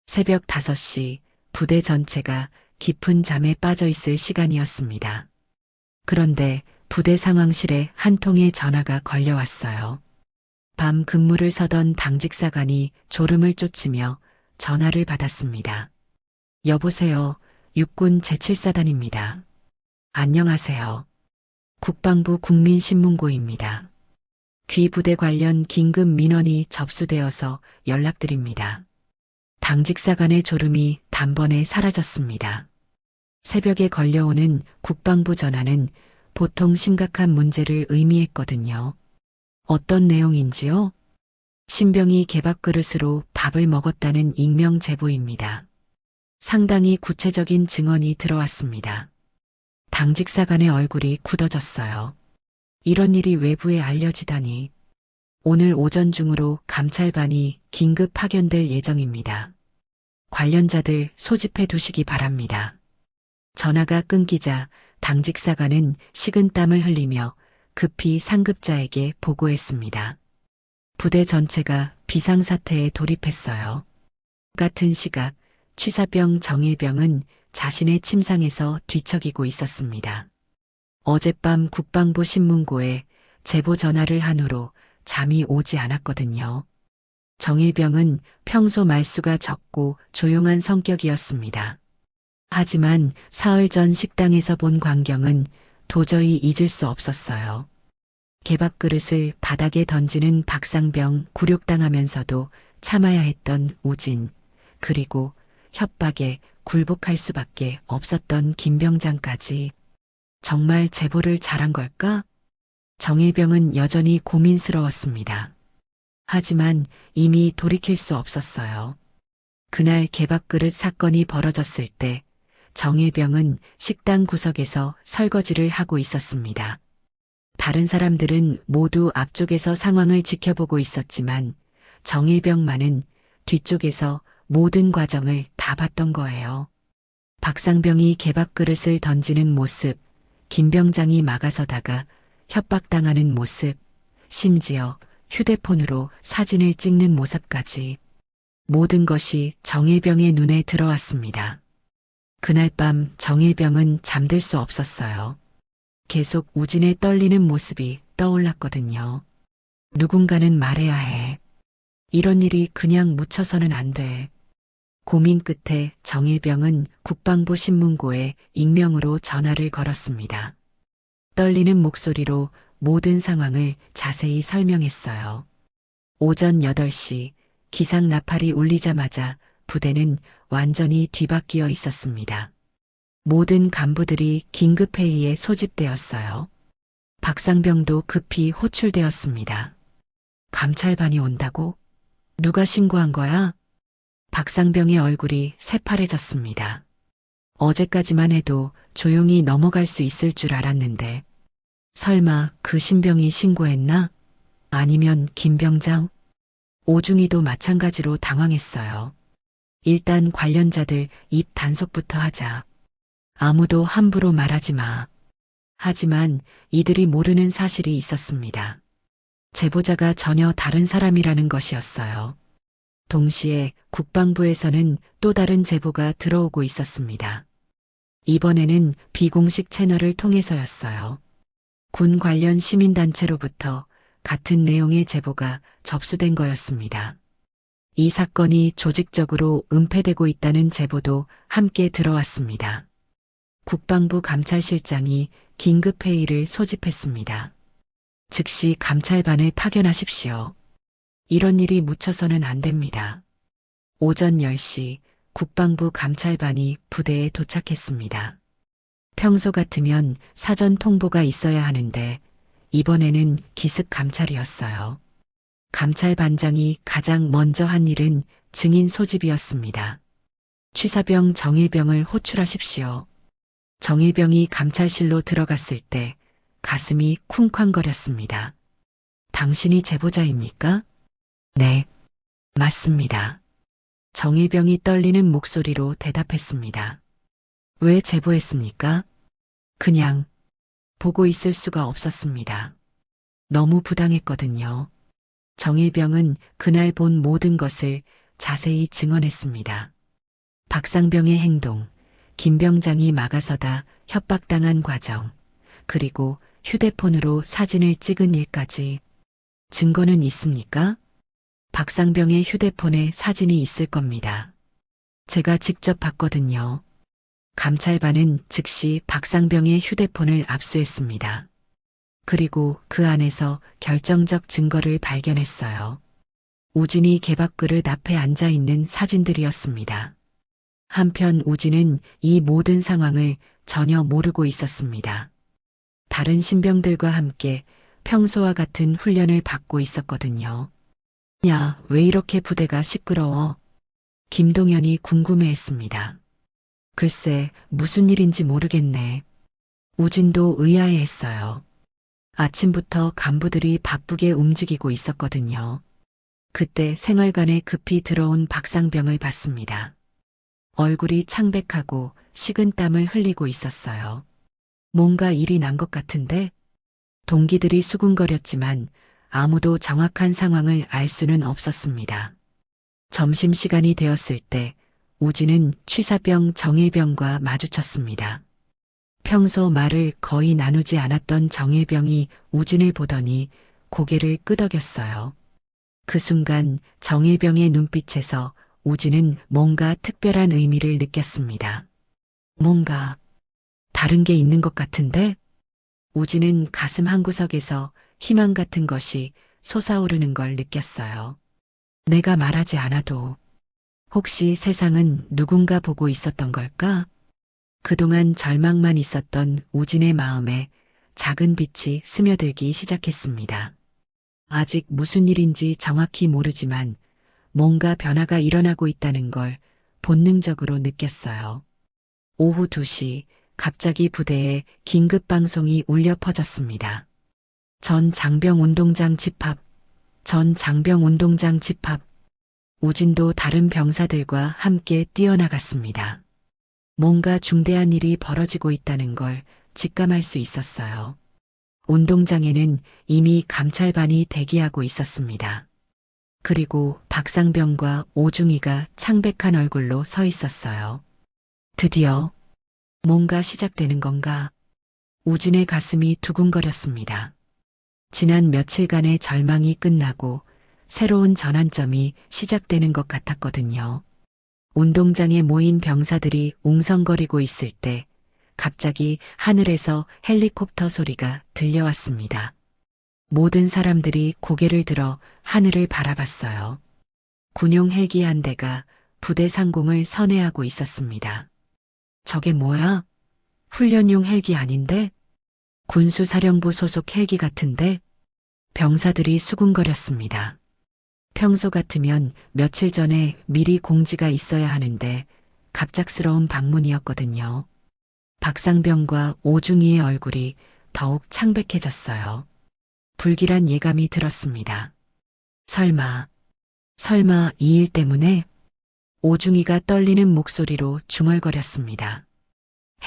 새벽 5시 부대 전체가 깊은 잠에 빠져 있을 시간이었습니다. 그런데 부대 상황실에 한 통의 전화가 걸려왔어요. 밤 근무를 서던 당직사관이 졸음을 쫓으며 전화를 받았습니다. 여보세요. 육군 제7사단입니다. 안녕하세요. 국방부 국민신문고입니다. 귀 부대 관련 긴급 민원이 접수되어서 연락드립니다. 당직사관의 졸음이 단번에 사라졌습니다. 새벽에 걸려오는 국방부 전화는 보통 심각한 문제를 의미했거든요. 어떤 내용인지요? 신병이 개밥그릇으로 밥을 먹었다는 익명 제보입니다. 상당히 구체적인 증언이 들어왔습니다. 당직사관의 얼굴이 굳어졌어요. 이런 일이 외부에 알려지다니. 오늘 오전 중으로 감찰반이 긴급 파견될 예정입니다. 관련자들 소집해 두시기 바랍니다. 전화가 끊기자 당직사관은 식은땀을 흘리며 급히 상급자에게 보고했습니다. 부대 전체가 비상사태에 돌입했어요. 같은 시각 취사병 정일병은 자신의 침상에서 뒤척이고 있었습니다. 어젯밤 국방부 신문고에 제보 전화를 한 후로 잠이 오지 않았거든요. 정일병은 평소 말수가 적고 조용한 성격이었습니다. 하지만 사흘 전 식당에서 본 광경은 도저히 잊을 수 없었어요. 개밥그릇을 바닥에 던지는 박상병 굴욕당하면서도 참아야 했던 우진, 그리고 협박에 굴복할 수밖에 없었던 김병장까지. 정말 제보를 잘한 걸까? 정일병은 여전히 고민스러웠습니다. 하지만 이미 돌이킬 수 없었어요. 그날 개밥그릇 사건이 벌어졌을 때 정일병은 식당 구석에서 설거지를 하고 있었습니다. 다른 사람들은 모두 앞쪽에서 상황을 지켜보고 있었지만 정일병만은 뒤쪽에서 모든 과정을 다 봤던 거예요. 박상병이 개밥그릇을 던지는 모습, 김병장이 막아서다가 협박당하는 모습, 심지어 휴대폰으로 사진을 찍는 모습까지. 모든 것이 정일병의 눈에 들어왔습니다. 그날 밤 정일병은 잠들 수 없었어요. 계속 우진의 떨리는 모습이 떠올랐거든요. 누군가는 말해야 해. 이런 일이 그냥 묻혀서는 안 돼. 고민 끝에 정일병은 국방부 신문고에 익명으로 전화를 걸었습니다. 떨리는 목소리로 모든 상황을 자세히 설명했어요. 오전 8시 기상 나팔이 울리자마자 부대는 완전히 뒤바뀌어 있었습니다. 모든 간부들이 긴급회의에 소집되었어요. 박상병도 급히 호출되었습니다. 감찰반이 온다고? 누가 신고한 거야? 박상병의 얼굴이 새파래졌습니다. 어제까지만 해도 조용히 넘어갈 수 있을 줄 알았는데 설마 그 신병이 신고했나? 아니면 김병장? 오중이도 마찬가지로 당황했어요. 일단 관련자들 입 단속부터 하자. 아무도 함부로 말하지 마. 하지만 이들이 모르는 사실이 있었습니다. 제보자가 전혀 다른 사람이라는 것이었어요. 동시에 국방부에서는 또 다른 제보가 들어오고 있었습니다. 이번에는 비공식 채널을 통해서였어요. 군 관련 시민단체로부터 같은 내용의 제보가 접수된 거였습니다. 이 사건이 조직적으로 은폐되고 있다는 제보도 함께 들어왔습니다. 국방부 감찰실장이 긴급회의를 소집했습니다. 즉시 감찰반을 파견하십시오. 이런 일이 묻혀서는 안 됩니다. 오전 10시 국방부 감찰반이 부대에 도착했습니다. 평소 같으면 사전 통보가 있어야 하는데 이번에는 기습 감찰이었어요. 감찰반장이 가장 먼저 한 일은 증인 소집이었습니다. 취사병 정일병을 호출하십시오. 정일병이 감찰실로 들어갔을 때 가슴이 쿵쾅거렸습니다. 당신이 제보자입니까? 네, 맞습니다. 정일병이 떨리는 목소리로 대답했습니다. 왜 제보했습니까? 그냥 보고 있을 수가 없었습니다. 너무 부당했거든요. 정일병은 그날 본 모든 것을 자세히 증언했습니다. 박상병의 행동, 김병장이 막아서다 협박당한 과정, 그리고 휴대폰으로 사진을 찍은 일까지. 증거는 있습니까? 박상병의 휴대폰에 사진이 있을 겁니다. 제가 직접 봤거든요. 감찰반은 즉시 박상병의 휴대폰을 압수했습니다. 그리고 그 안에서 결정적 증거를 발견했어요. 우진이 개밥그릇 앞에 앉아 있는 사진들이었습니다. 한편 우진은 이 모든 상황을 전혀 모르고 있었습니다. 다른 신병들과 함께 평소와 같은 훈련을 받고 있었거든요. 야, 왜 이렇게 부대가 시끄러워? 김동현이 궁금해했습니다. 글쎄, 무슨 일인지 모르겠네. 우진도 의아해했어요. 아침부터 간부들이 바쁘게 움직이고 있었거든요. 그때 생활관에 급히 들어온 박상병을 봤습니다. 얼굴이 창백하고 식은땀을 흘리고 있었어요. 뭔가 일이 난 것 같은데? 동기들이 수군거렸지만 아무도 정확한 상황을 알 수는 없었습니다. 점심시간이 되었을 때 우진은 취사병 정일병과 마주쳤습니다. 평소 말을 거의 나누지 않았던 정일병이 우진을 보더니 고개를 끄덕였어요. 그 순간 정일병의 눈빛에서 우진은 뭔가 특별한 의미를 느꼈습니다. 뭔가 다른 게 있는 것 같은데? 우진은 가슴 한구석에서 희망 같은 것이 솟아오르는 걸 느꼈어요. 내가 말하지 않아도 혹시 세상은 누군가 보고 있었던 걸까? 그동안 절망만 있었던 우진의 마음에 작은 빛이 스며들기 시작했습니다. 아직 무슨 일인지 정확히 모르지만 뭔가 변화가 일어나고 있다는 걸 본능적으로 느꼈어요. 오후 2시 갑자기 부대에 긴급 방송이 울려 퍼졌습니다. 전 장병 운동장 집합. 우진도 다른 병사들과 함께 뛰어나갔습니다. 뭔가 중대한 일이 벌어지고 있다는 걸 직감할 수 있었어요. 운동장에는 이미 감찰반이 대기하고 있었습니다. 그리고 박상병과 오중이가 창백한 얼굴로 서 있었어요. 드디어 뭔가 시작되는 건가? 우진의 가슴이 두근거렸습니다. 지난 며칠간의 절망이 끝나고 새로운 전환점이 시작되는 것 같았거든요. 운동장에 모인 병사들이 웅성거리고 있을 때 갑자기 하늘에서 헬리콥터 소리가 들려왔습니다. 모든 사람들이 고개를 들어 하늘을 바라봤어요. 군용 헬기 한 대가 부대 상공을 선회하고 있었습니다. 저게 뭐야? 훈련용 헬기 아닌데? 군수사령부 소속 헬기 같은데? 병사들이 수군거렸습니다. 평소 같으면 며칠 전에 미리 공지가 있어야 하는데 갑작스러운 방문이었거든요. 박상병과 오중이의 얼굴이 더욱 창백해졌어요. 불길한 예감이 들었습니다. 설마 이 일 때문에? 오중이가 떨리는 목소리로 중얼거렸습니다.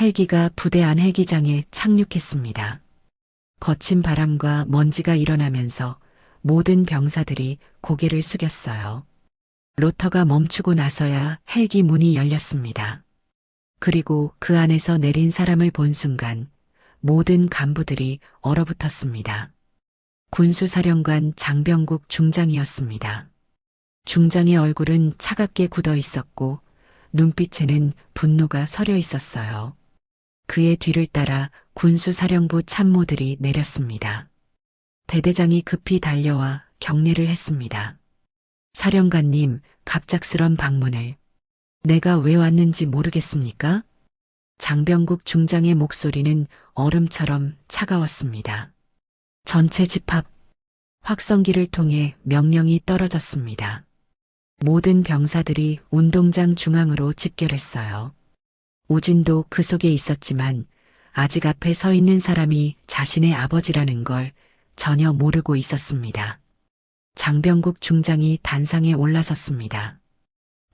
헬기가 부대 안 헬기장에 착륙했습니다. 거친 바람과 먼지가 일어나면서 모든 병사들이 고개를 숙였어요. 로터가 멈추고 나서야 헬기 문이 열렸습니다. 그리고 그 안에서 내린 사람을 본 순간 모든 간부들이 얼어붙었습니다. 군수사령관 장병국 중장이었습니다. 중장의 얼굴은 차갑게 굳어 있었고 눈빛에는 분노가 서려 있었어요. 그의 뒤를 따라 군수사령부 참모들이 내렸습니다. 대대장이 급히 달려와 격례를 했습니다. 사령관님, 갑작스런 방문을. 내가 왜 왔는지 모르겠습니까? 장병국 중장의 목소리는 얼음처럼 차가웠습니다. 전체 집합. 확성기를 통해 명령이 떨어졌습니다. 모든 병사들이 운동장 중앙으로 집결했어요. 우진도 그 속에 있었지만 아직 앞에 서 있는 사람이 자신의 아버지라는 걸 전혀 모르고 있었습니다. 장병국 중장이 단상에 올라섰습니다.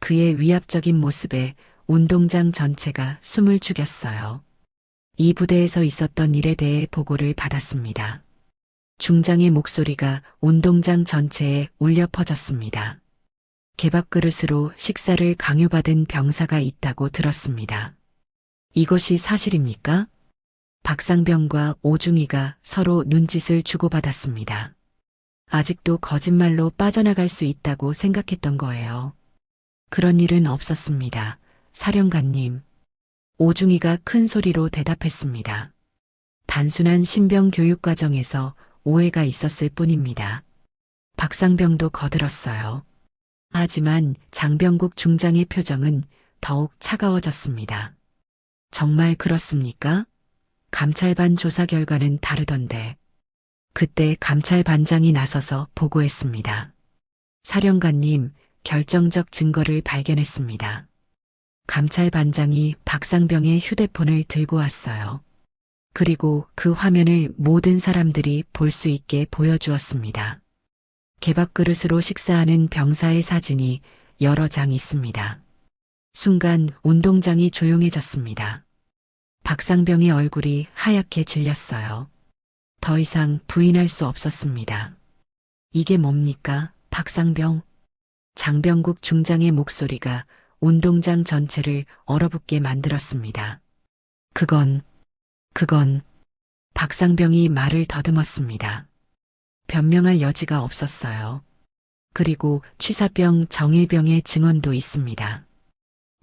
그의 위압적인 모습에 운동장 전체가 숨을 죽였어요. 이 부대에서 있었던 일에 대해 보고를 받았습니다. 중장의 목소리가 운동장 전체에 울려 퍼졌습니다. 개밥그릇으로 식사를 강요받은 병사가 있다고 들었습니다. 이것이 사실입니까? 박상병과 오중이가 서로 눈짓을 주고받았습니다. 아직도 거짓말로 빠져나갈 수 있다고 생각했던 거예요. 그런 일은 없었습니다. 사령관님. 오중이가 큰 소리로 대답했습니다. 단순한 신병 교육 과정에서 오해가 있었을 뿐입니다. 박상병도 거들었어요. 하지만 장병국 중장의 표정은 더욱 차가워졌습니다. 정말 그렇습니까? 감찰반 조사 결과는 다르던데. 그때 감찰반장이 나서서 보고했습니다. 사령관님, 결정적 증거를 발견했습니다. 감찰반장이 박상병의 휴대폰을 들고 왔어요. 그리고 그 화면을 모든 사람들이 볼 수 있게 보여주었습니다. 개밥그릇으로 식사하는 병사의 사진이 여러 장 있습니다. 순간 운동장이 조용해졌습니다. 박상병의 얼굴이 하얗게 질렸어요. 더 이상 부인할 수 없었습니다. 이게 뭡니까, 박상병? 장병국 중장의 목소리가 운동장 전체를 얼어붙게 만들었습니다. 그건 박상병이 말을 더듬었습니다. 변명할 여지가 없었어요. 그리고 취사병 정일병의 증언도 있습니다.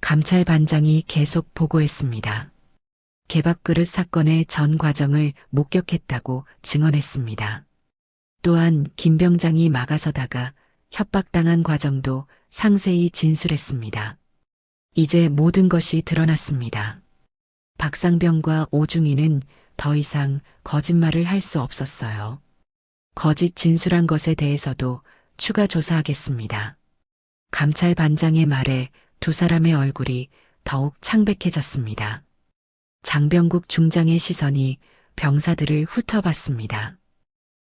감찰반장이 계속 보고했습니다. 개밥그릇 사건의 전 과정을 목격했다고 증언했습니다. 또한 김 병장이 막아서다가 협박당한 과정도 상세히 진술했습니다. 이제 모든 것이 드러났습니다. 박상병과 오중이는 더 이상 거짓말을 할 수 없었어요. 거짓 진술한 것에 대해서도 추가 조사하겠습니다. 감찰반장의 말에 두 사람의 얼굴이 더욱 창백해졌습니다. 장병국 중장의 시선이 병사들을 훑어봤습니다.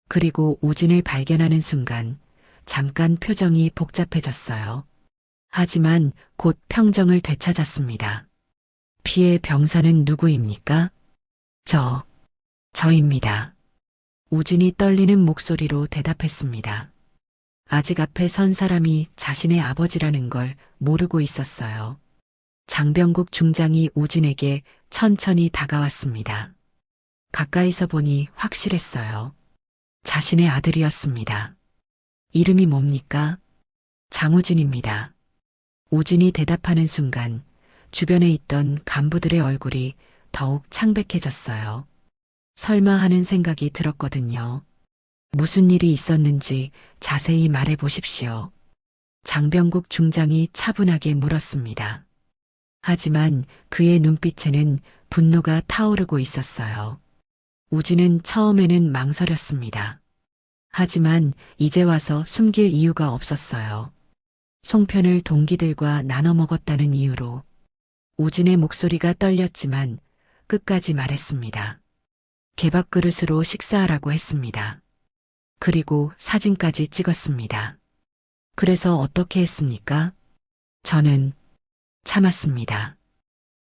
그리고 우진을 발견하는 순간 잠깐 표정이 복잡해졌어요. 하지만 곧 평정을 되찾았습니다. 피해 병사는 누구입니까? 저입니다. 우진이 떨리는 목소리로 대답했습니다. 아직 앞에 선 사람이 자신의 아버지라는 걸 모르고 있었어요. 장병국 중장이 우진에게 천천히 다가왔습니다. 가까이서 보니 확실했어요. 자신의 아들이었습니다. 이름이 뭡니까? 장우진입니다. 우진이 대답하는 순간 주변에 있던 간부들의 얼굴이 더욱 창백해졌어요. 설마 하는 생각이 들었거든요. 무슨 일이 있었는지 자세히 말해 보십시오. 장병국 중장이 차분하게 물었습니다. 하지만 그의 눈빛에는 분노가 타오르고 있었어요. 우진은 처음에는 망설였습니다. 하지만 이제 와서 숨길 이유가 없었어요. 송편을 동기들과 나눠 먹었다는 이유로. 우진의 목소리가 떨렸지만 끝까지 말했습니다. 개밥그릇으로 식사하라고 했습니다. 그리고 사진까지 찍었습니다. 그래서 어떻게 했습니까? 저는 참았습니다.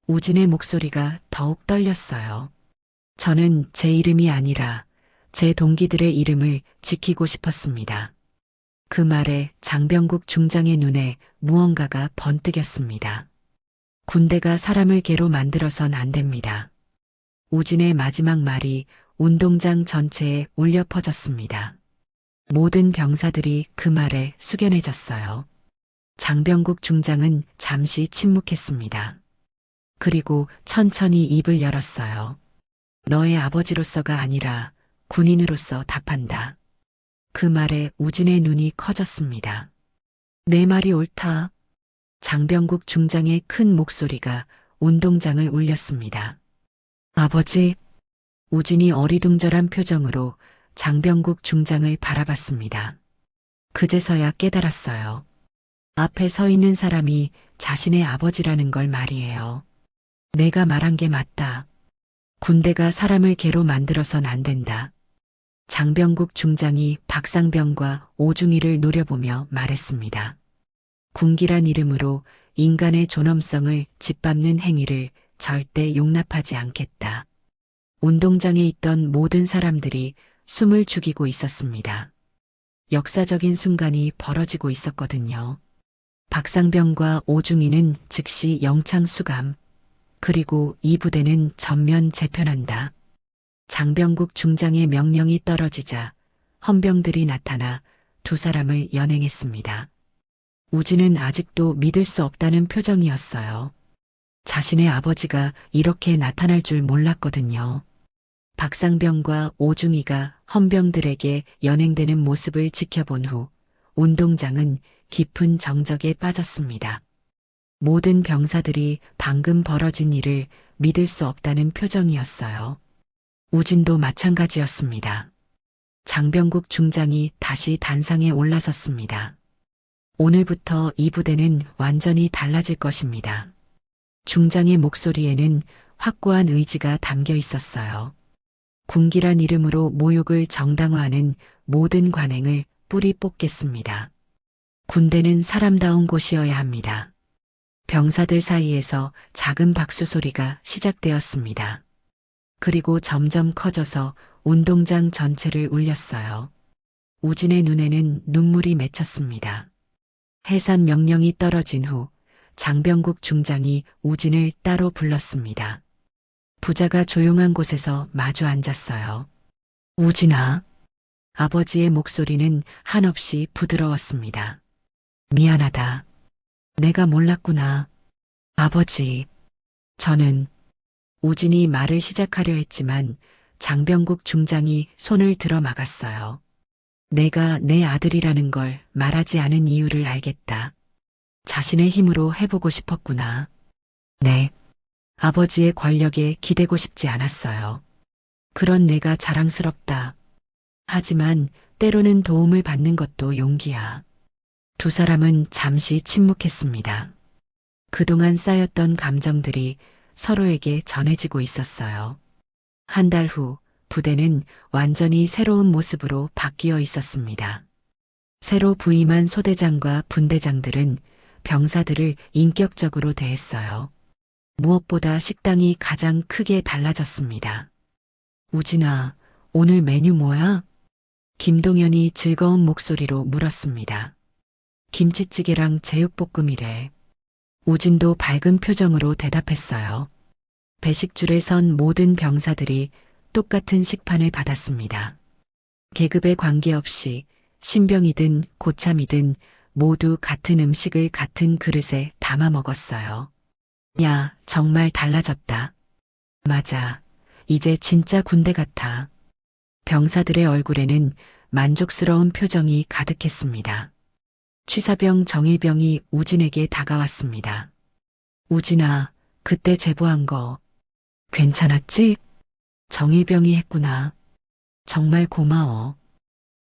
우진의 목소리가 더욱 떨렸어요. 저는 제 이름이 아니라 제 동기들의 이름을 지키고 싶었습니다. 그 말에 장병국 중장의 눈에 무언가가 번뜩였습니다. 군대가 사람을 개로 만들어선 안 됩니다. 우진의 마지막 말이 운동장 전체에 울려 퍼졌습니다. 모든 병사들이 그 말에 숙연해졌어요. 장병국 중장은 잠시 침묵했습니다. 그리고 천천히 입을 열었어요. 너의 아버지로서가 아니라 군인으로서 답한다. 그 말에 우진의 눈이 커졌습니다. 내 말이 옳다. 장병국 중장의 큰 목소리가 운동장을 울렸습니다. 아버지, 우진이 어리둥절한 표정으로 장병국 중장을 바라봤습니다. 그제서야 깨달았어요. 앞에 서 있는 사람이 자신의 아버지라는 걸 말이에요. 내가 말한 게 맞다. 군대가 사람을 개로 만들어선 안 된다. 장병국 중장이 박상병과 오중이를 노려보며 말했습니다. 군기란 이름으로 인간의 존엄성을 짓밟는 행위를 절대 용납하지 않겠다. 운동장에 있던 모든 사람들이 숨을 죽이고 있었습니다. 역사적인 순간이 벌어지고 있었거든요. 박상병과 오중이는 즉시 영창 수감, 그리고 이 부대는 전면 재편한다. 장병국 중장의 명령이 떨어지자 헌병들이 나타나 두 사람을 연행했습니다. 우진은 아직도 믿을 수 없다는 표정이었어요. 자신의 아버지가 이렇게 나타날 줄 몰랐거든요. 박상병과 오중이가 헌병들에게 연행되는 모습을 지켜본 후 운동장은 깊은 정적에 빠졌습니다. 모든 병사들이 방금 벌어진 일을 믿을 수 없다는 표정이었어요. 우진도 마찬가지였습니다. 장병국 중장이 다시 단상에 올라섰습니다. 오늘부터 이 부대는 완전히 달라질 것입니다. 중장의 목소리에는 확고한 의지가 담겨 있었어요. 군기란 이름으로 모욕을 정당화하는 모든 관행을 뿌리 뽑겠습니다. 군대는 사람다운 곳이어야 합니다. 병사들 사이에서 작은 박수 소리가 시작되었습니다. 그리고 점점 커져서 운동장 전체를 울렸어요. 우진의 눈에는 눈물이 맺혔습니다. 해산 명령이 떨어진 후 장병국 중장이 우진을 따로 불렀습니다. 부자가 조용한 곳에서 마주 앉았어요. 우진아. 아버지의 목소리는 한없이 부드러웠습니다. 미안하다. 내가 몰랐구나. 아버지. 저는 우진이 말을 시작하려 했지만 장병국 중장이 손을 들어 막았어요. 내가 내 아들이라는 걸 말하지 않은 이유를 알겠다. 자신의 힘으로 해보고 싶었구나. 네. 아버지의 권력에 기대고 싶지 않았어요. 그런 내가 자랑스럽다. 하지만 때로는 도움을 받는 것도 용기야. 두 사람은 잠시 침묵했습니다. 그동안 쌓였던 감정들이 서로에게 전해지고 있었어요. 한 달 후 부대는 완전히 새로운 모습으로 바뀌어 있었습니다. 새로 부임한 소대장과 분대장들은 병사들을 인격적으로 대했어요. 무엇보다 식당이 가장 크게 달라졌습니다. 우진아, 오늘 메뉴 뭐야? 김동현이 즐거운 목소리로 물었습니다. 김치찌개랑 제육볶음이래. 우진도 밝은 표정으로 대답했어요. 배식줄에 선 모든 병사들이 똑같은 식판을 받았습니다. 계급에 관계없이 신병이든 고참이든 모두 같은 음식을 같은 그릇에 담아 먹었어요. 야, 정말 달라졌다. 맞아. 이제 진짜 군대 같아. 병사들의 얼굴에는 만족스러운 표정이 가득했습니다. 취사병 정일병이 우진에게 다가왔습니다. 우진아, 그때 제보한 거 괜찮았지? 정일병이 했구나. 정말 고마워.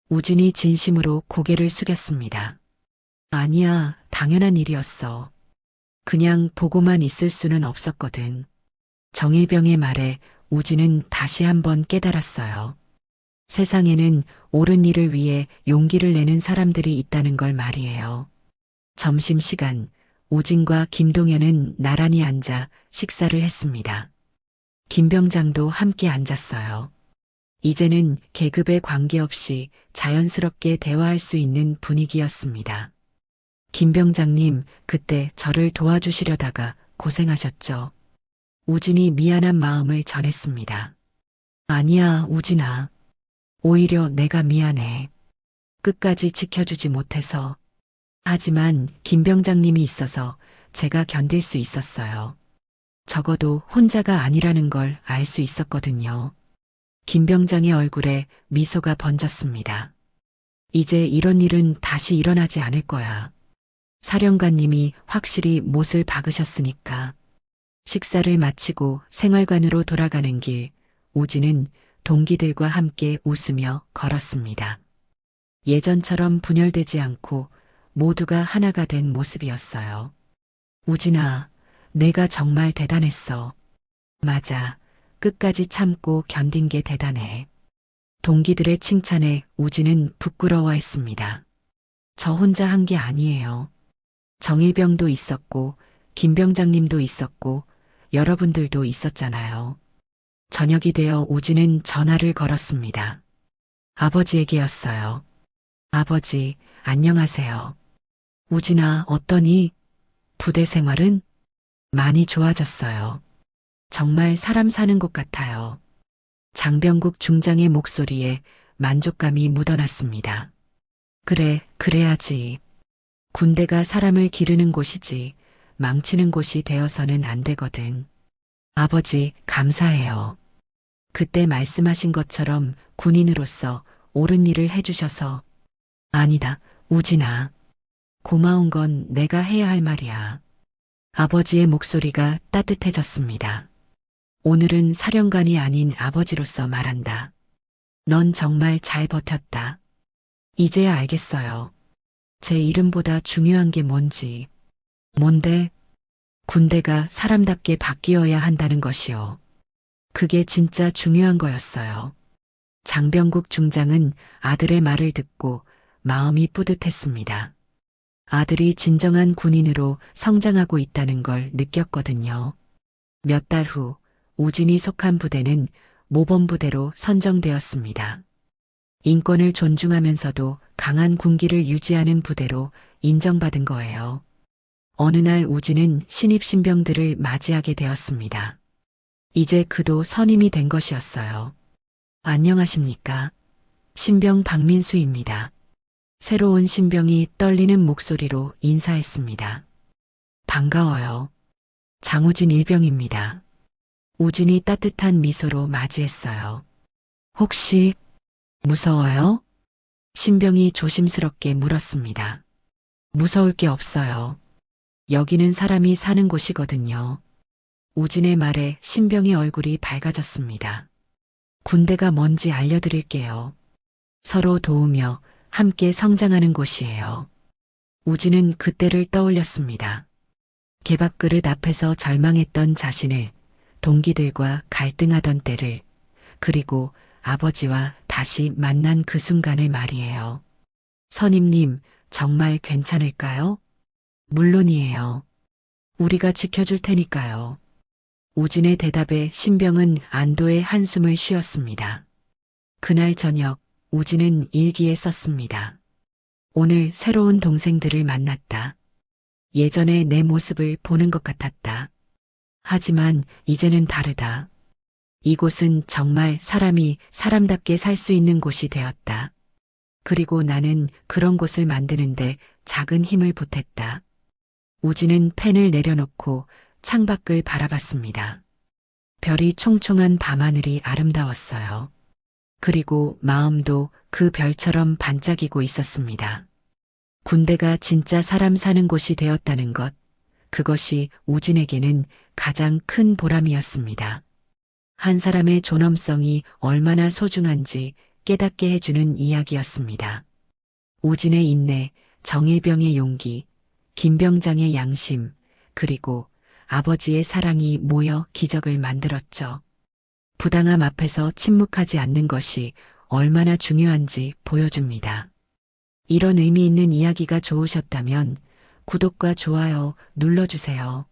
우진이 진심으로 고개를 숙였습니다. 아니야, 당연한 일이었어. 그냥 보고만 있을 수는 없었거든. 정일병의 말에 우진은 다시 한번 깨달았어요. 세상에는 옳은 일을 위해 용기를 내는 사람들이 있다는 걸 말이에요. 점심시간, 우진과 김동현은 나란히 앉아 식사를 했습니다. 김병장도 함께 앉았어요. 이제는 계급에 관계없이 자연스럽게 대화할 수 있는 분위기였습니다. 김병장님, 그때 저를 도와주시려다가 고생하셨죠. 우진이 미안한 마음을 전했습니다. 아니야, 우진아. 오히려 내가 미안해. 끝까지 지켜주지 못해서. 하지만 김병장님이 있어서 제가 견딜 수 있었어요. 적어도 혼자가 아니라는 걸 알 수 있었거든요. 김병장의 얼굴에 미소가 번졌습니다. 이제 이런 일은 다시 일어나지 않을 거야. 사령관님이 확실히 못을 박으셨으니까. 식사를 마치고 생활관으로 돌아가는 길, 우진은 동기들과 함께 웃으며 걸었습니다. 예전처럼 분열되지 않고 모두가 하나가 된 모습이었어요. 우진아, 내가 정말 대단했어. 맞아. 끝까지 참고 견딘 게 대단해. 동기들의 칭찬에 우진은 부끄러워했습니다. 저 혼자 한 게 아니에요. 정일병도 있었고, 김병장님도 있었고, 여러분들도 있었잖아요. 저녁이 되어 우진은 전화를 걸었습니다. 아버지에게였어요. 아버지, 안녕하세요. 우진아, 어떠니? 부대 생활은? 많이 좋아졌어요. 정말 사람 사는 곳 같아요. 장병국 중장의 목소리에 만족감이 묻어났습니다. 그래, 그래야지. 군대가 사람을 기르는 곳이지 망치는 곳이 되어서는 안 되거든. 아버지, 감사해요. 그때 말씀하신 것처럼 군인으로서 옳은 일을 해주셔서. 아니다, 우진아. 고마운 건 내가 해야 할 말이야. 아버지의 목소리가 따뜻해졌습니다. 오늘은 사령관이 아닌 아버지로서 말한다. 넌 정말 잘 버텼다. 이제야 알겠어요. 제 이름보다 중요한 게 뭔지. 뭔데? 군대가 사람답게 바뀌어야 한다는 것이요. 그게 진짜 중요한 거였어요. 장병국 중장은 아들의 말을 듣고 마음이 뿌듯했습니다. 아들이 진정한 군인으로 성장하고 있다는 걸 느꼈거든요. 몇 달 후 우진이 속한 부대는 모범부대로 선정되었습니다. 인권을 존중하면서도 강한 군기를 유지하는 부대로 인정받은 거예요. 어느 날 우진은 신입 신병들을 맞이하게 되었습니다. 이제 그도 선임이 된 것이었어요. 안녕하십니까? 신병 박민수입니다. 새로운 신병이 떨리는 목소리로 인사했습니다. 반가워요. 장우진 일병입니다. 우진이 따뜻한 미소로 맞이했어요. 혹시 무서워요? 신병이 조심스럽게 물었습니다. 무서울 게 없어요. 여기는 사람이 사는 곳이거든요. 우진의 말에 신병의 얼굴이 밝아졌습니다. 군대가 뭔지 알려드릴게요. 서로 도우며 함께 성장하는 곳이에요. 우진은 그때를 떠올렸습니다. 개밥그릇 앞에서 절망했던 자신을, 동기들과 갈등하던 때를, 그리고 아버지와 다시 만난 그 순간을 말이에요. 선임님, 정말 괜찮을까요? 물론이에요. 우리가 지켜줄 테니까요. 우진의 대답에 신병은 안도의 한숨을 쉬었습니다. 그날 저녁 우진은 일기에 썼습니다. 오늘 새로운 동생들을 만났다. 예전에 내 모습을 보는 것 같았다. 하지만 이제는 다르다. 이곳은 정말 사람이 사람답게 살 수 있는 곳이 되었다. 그리고 나는 그런 곳을 만드는데 작은 힘을 보탰다. 우진은 펜을 내려놓고 창밖을 바라봤습니다. 별이 총총한 밤하늘이 아름다웠어요. 그리고 마음도 그 별처럼 반짝이고 있었습니다. 군대가 진짜 사람 사는 곳이 되었다는 것, 그것이 우진에게는 가장 큰 보람이었습니다. 한 사람의 존엄성이 얼마나 소중한지 깨닫게 해주는 이야기였습니다. 우진의 인내, 정일병의 용기, 김병장의 양심, 그리고 아버지의 사랑이 모여 기적을 만들었죠. 부당함 앞에서 침묵하지 않는 것이 얼마나 중요한지 보여줍니다. 이런 의미 있는 이야기가 좋으셨다면 구독과 좋아요 눌러주세요.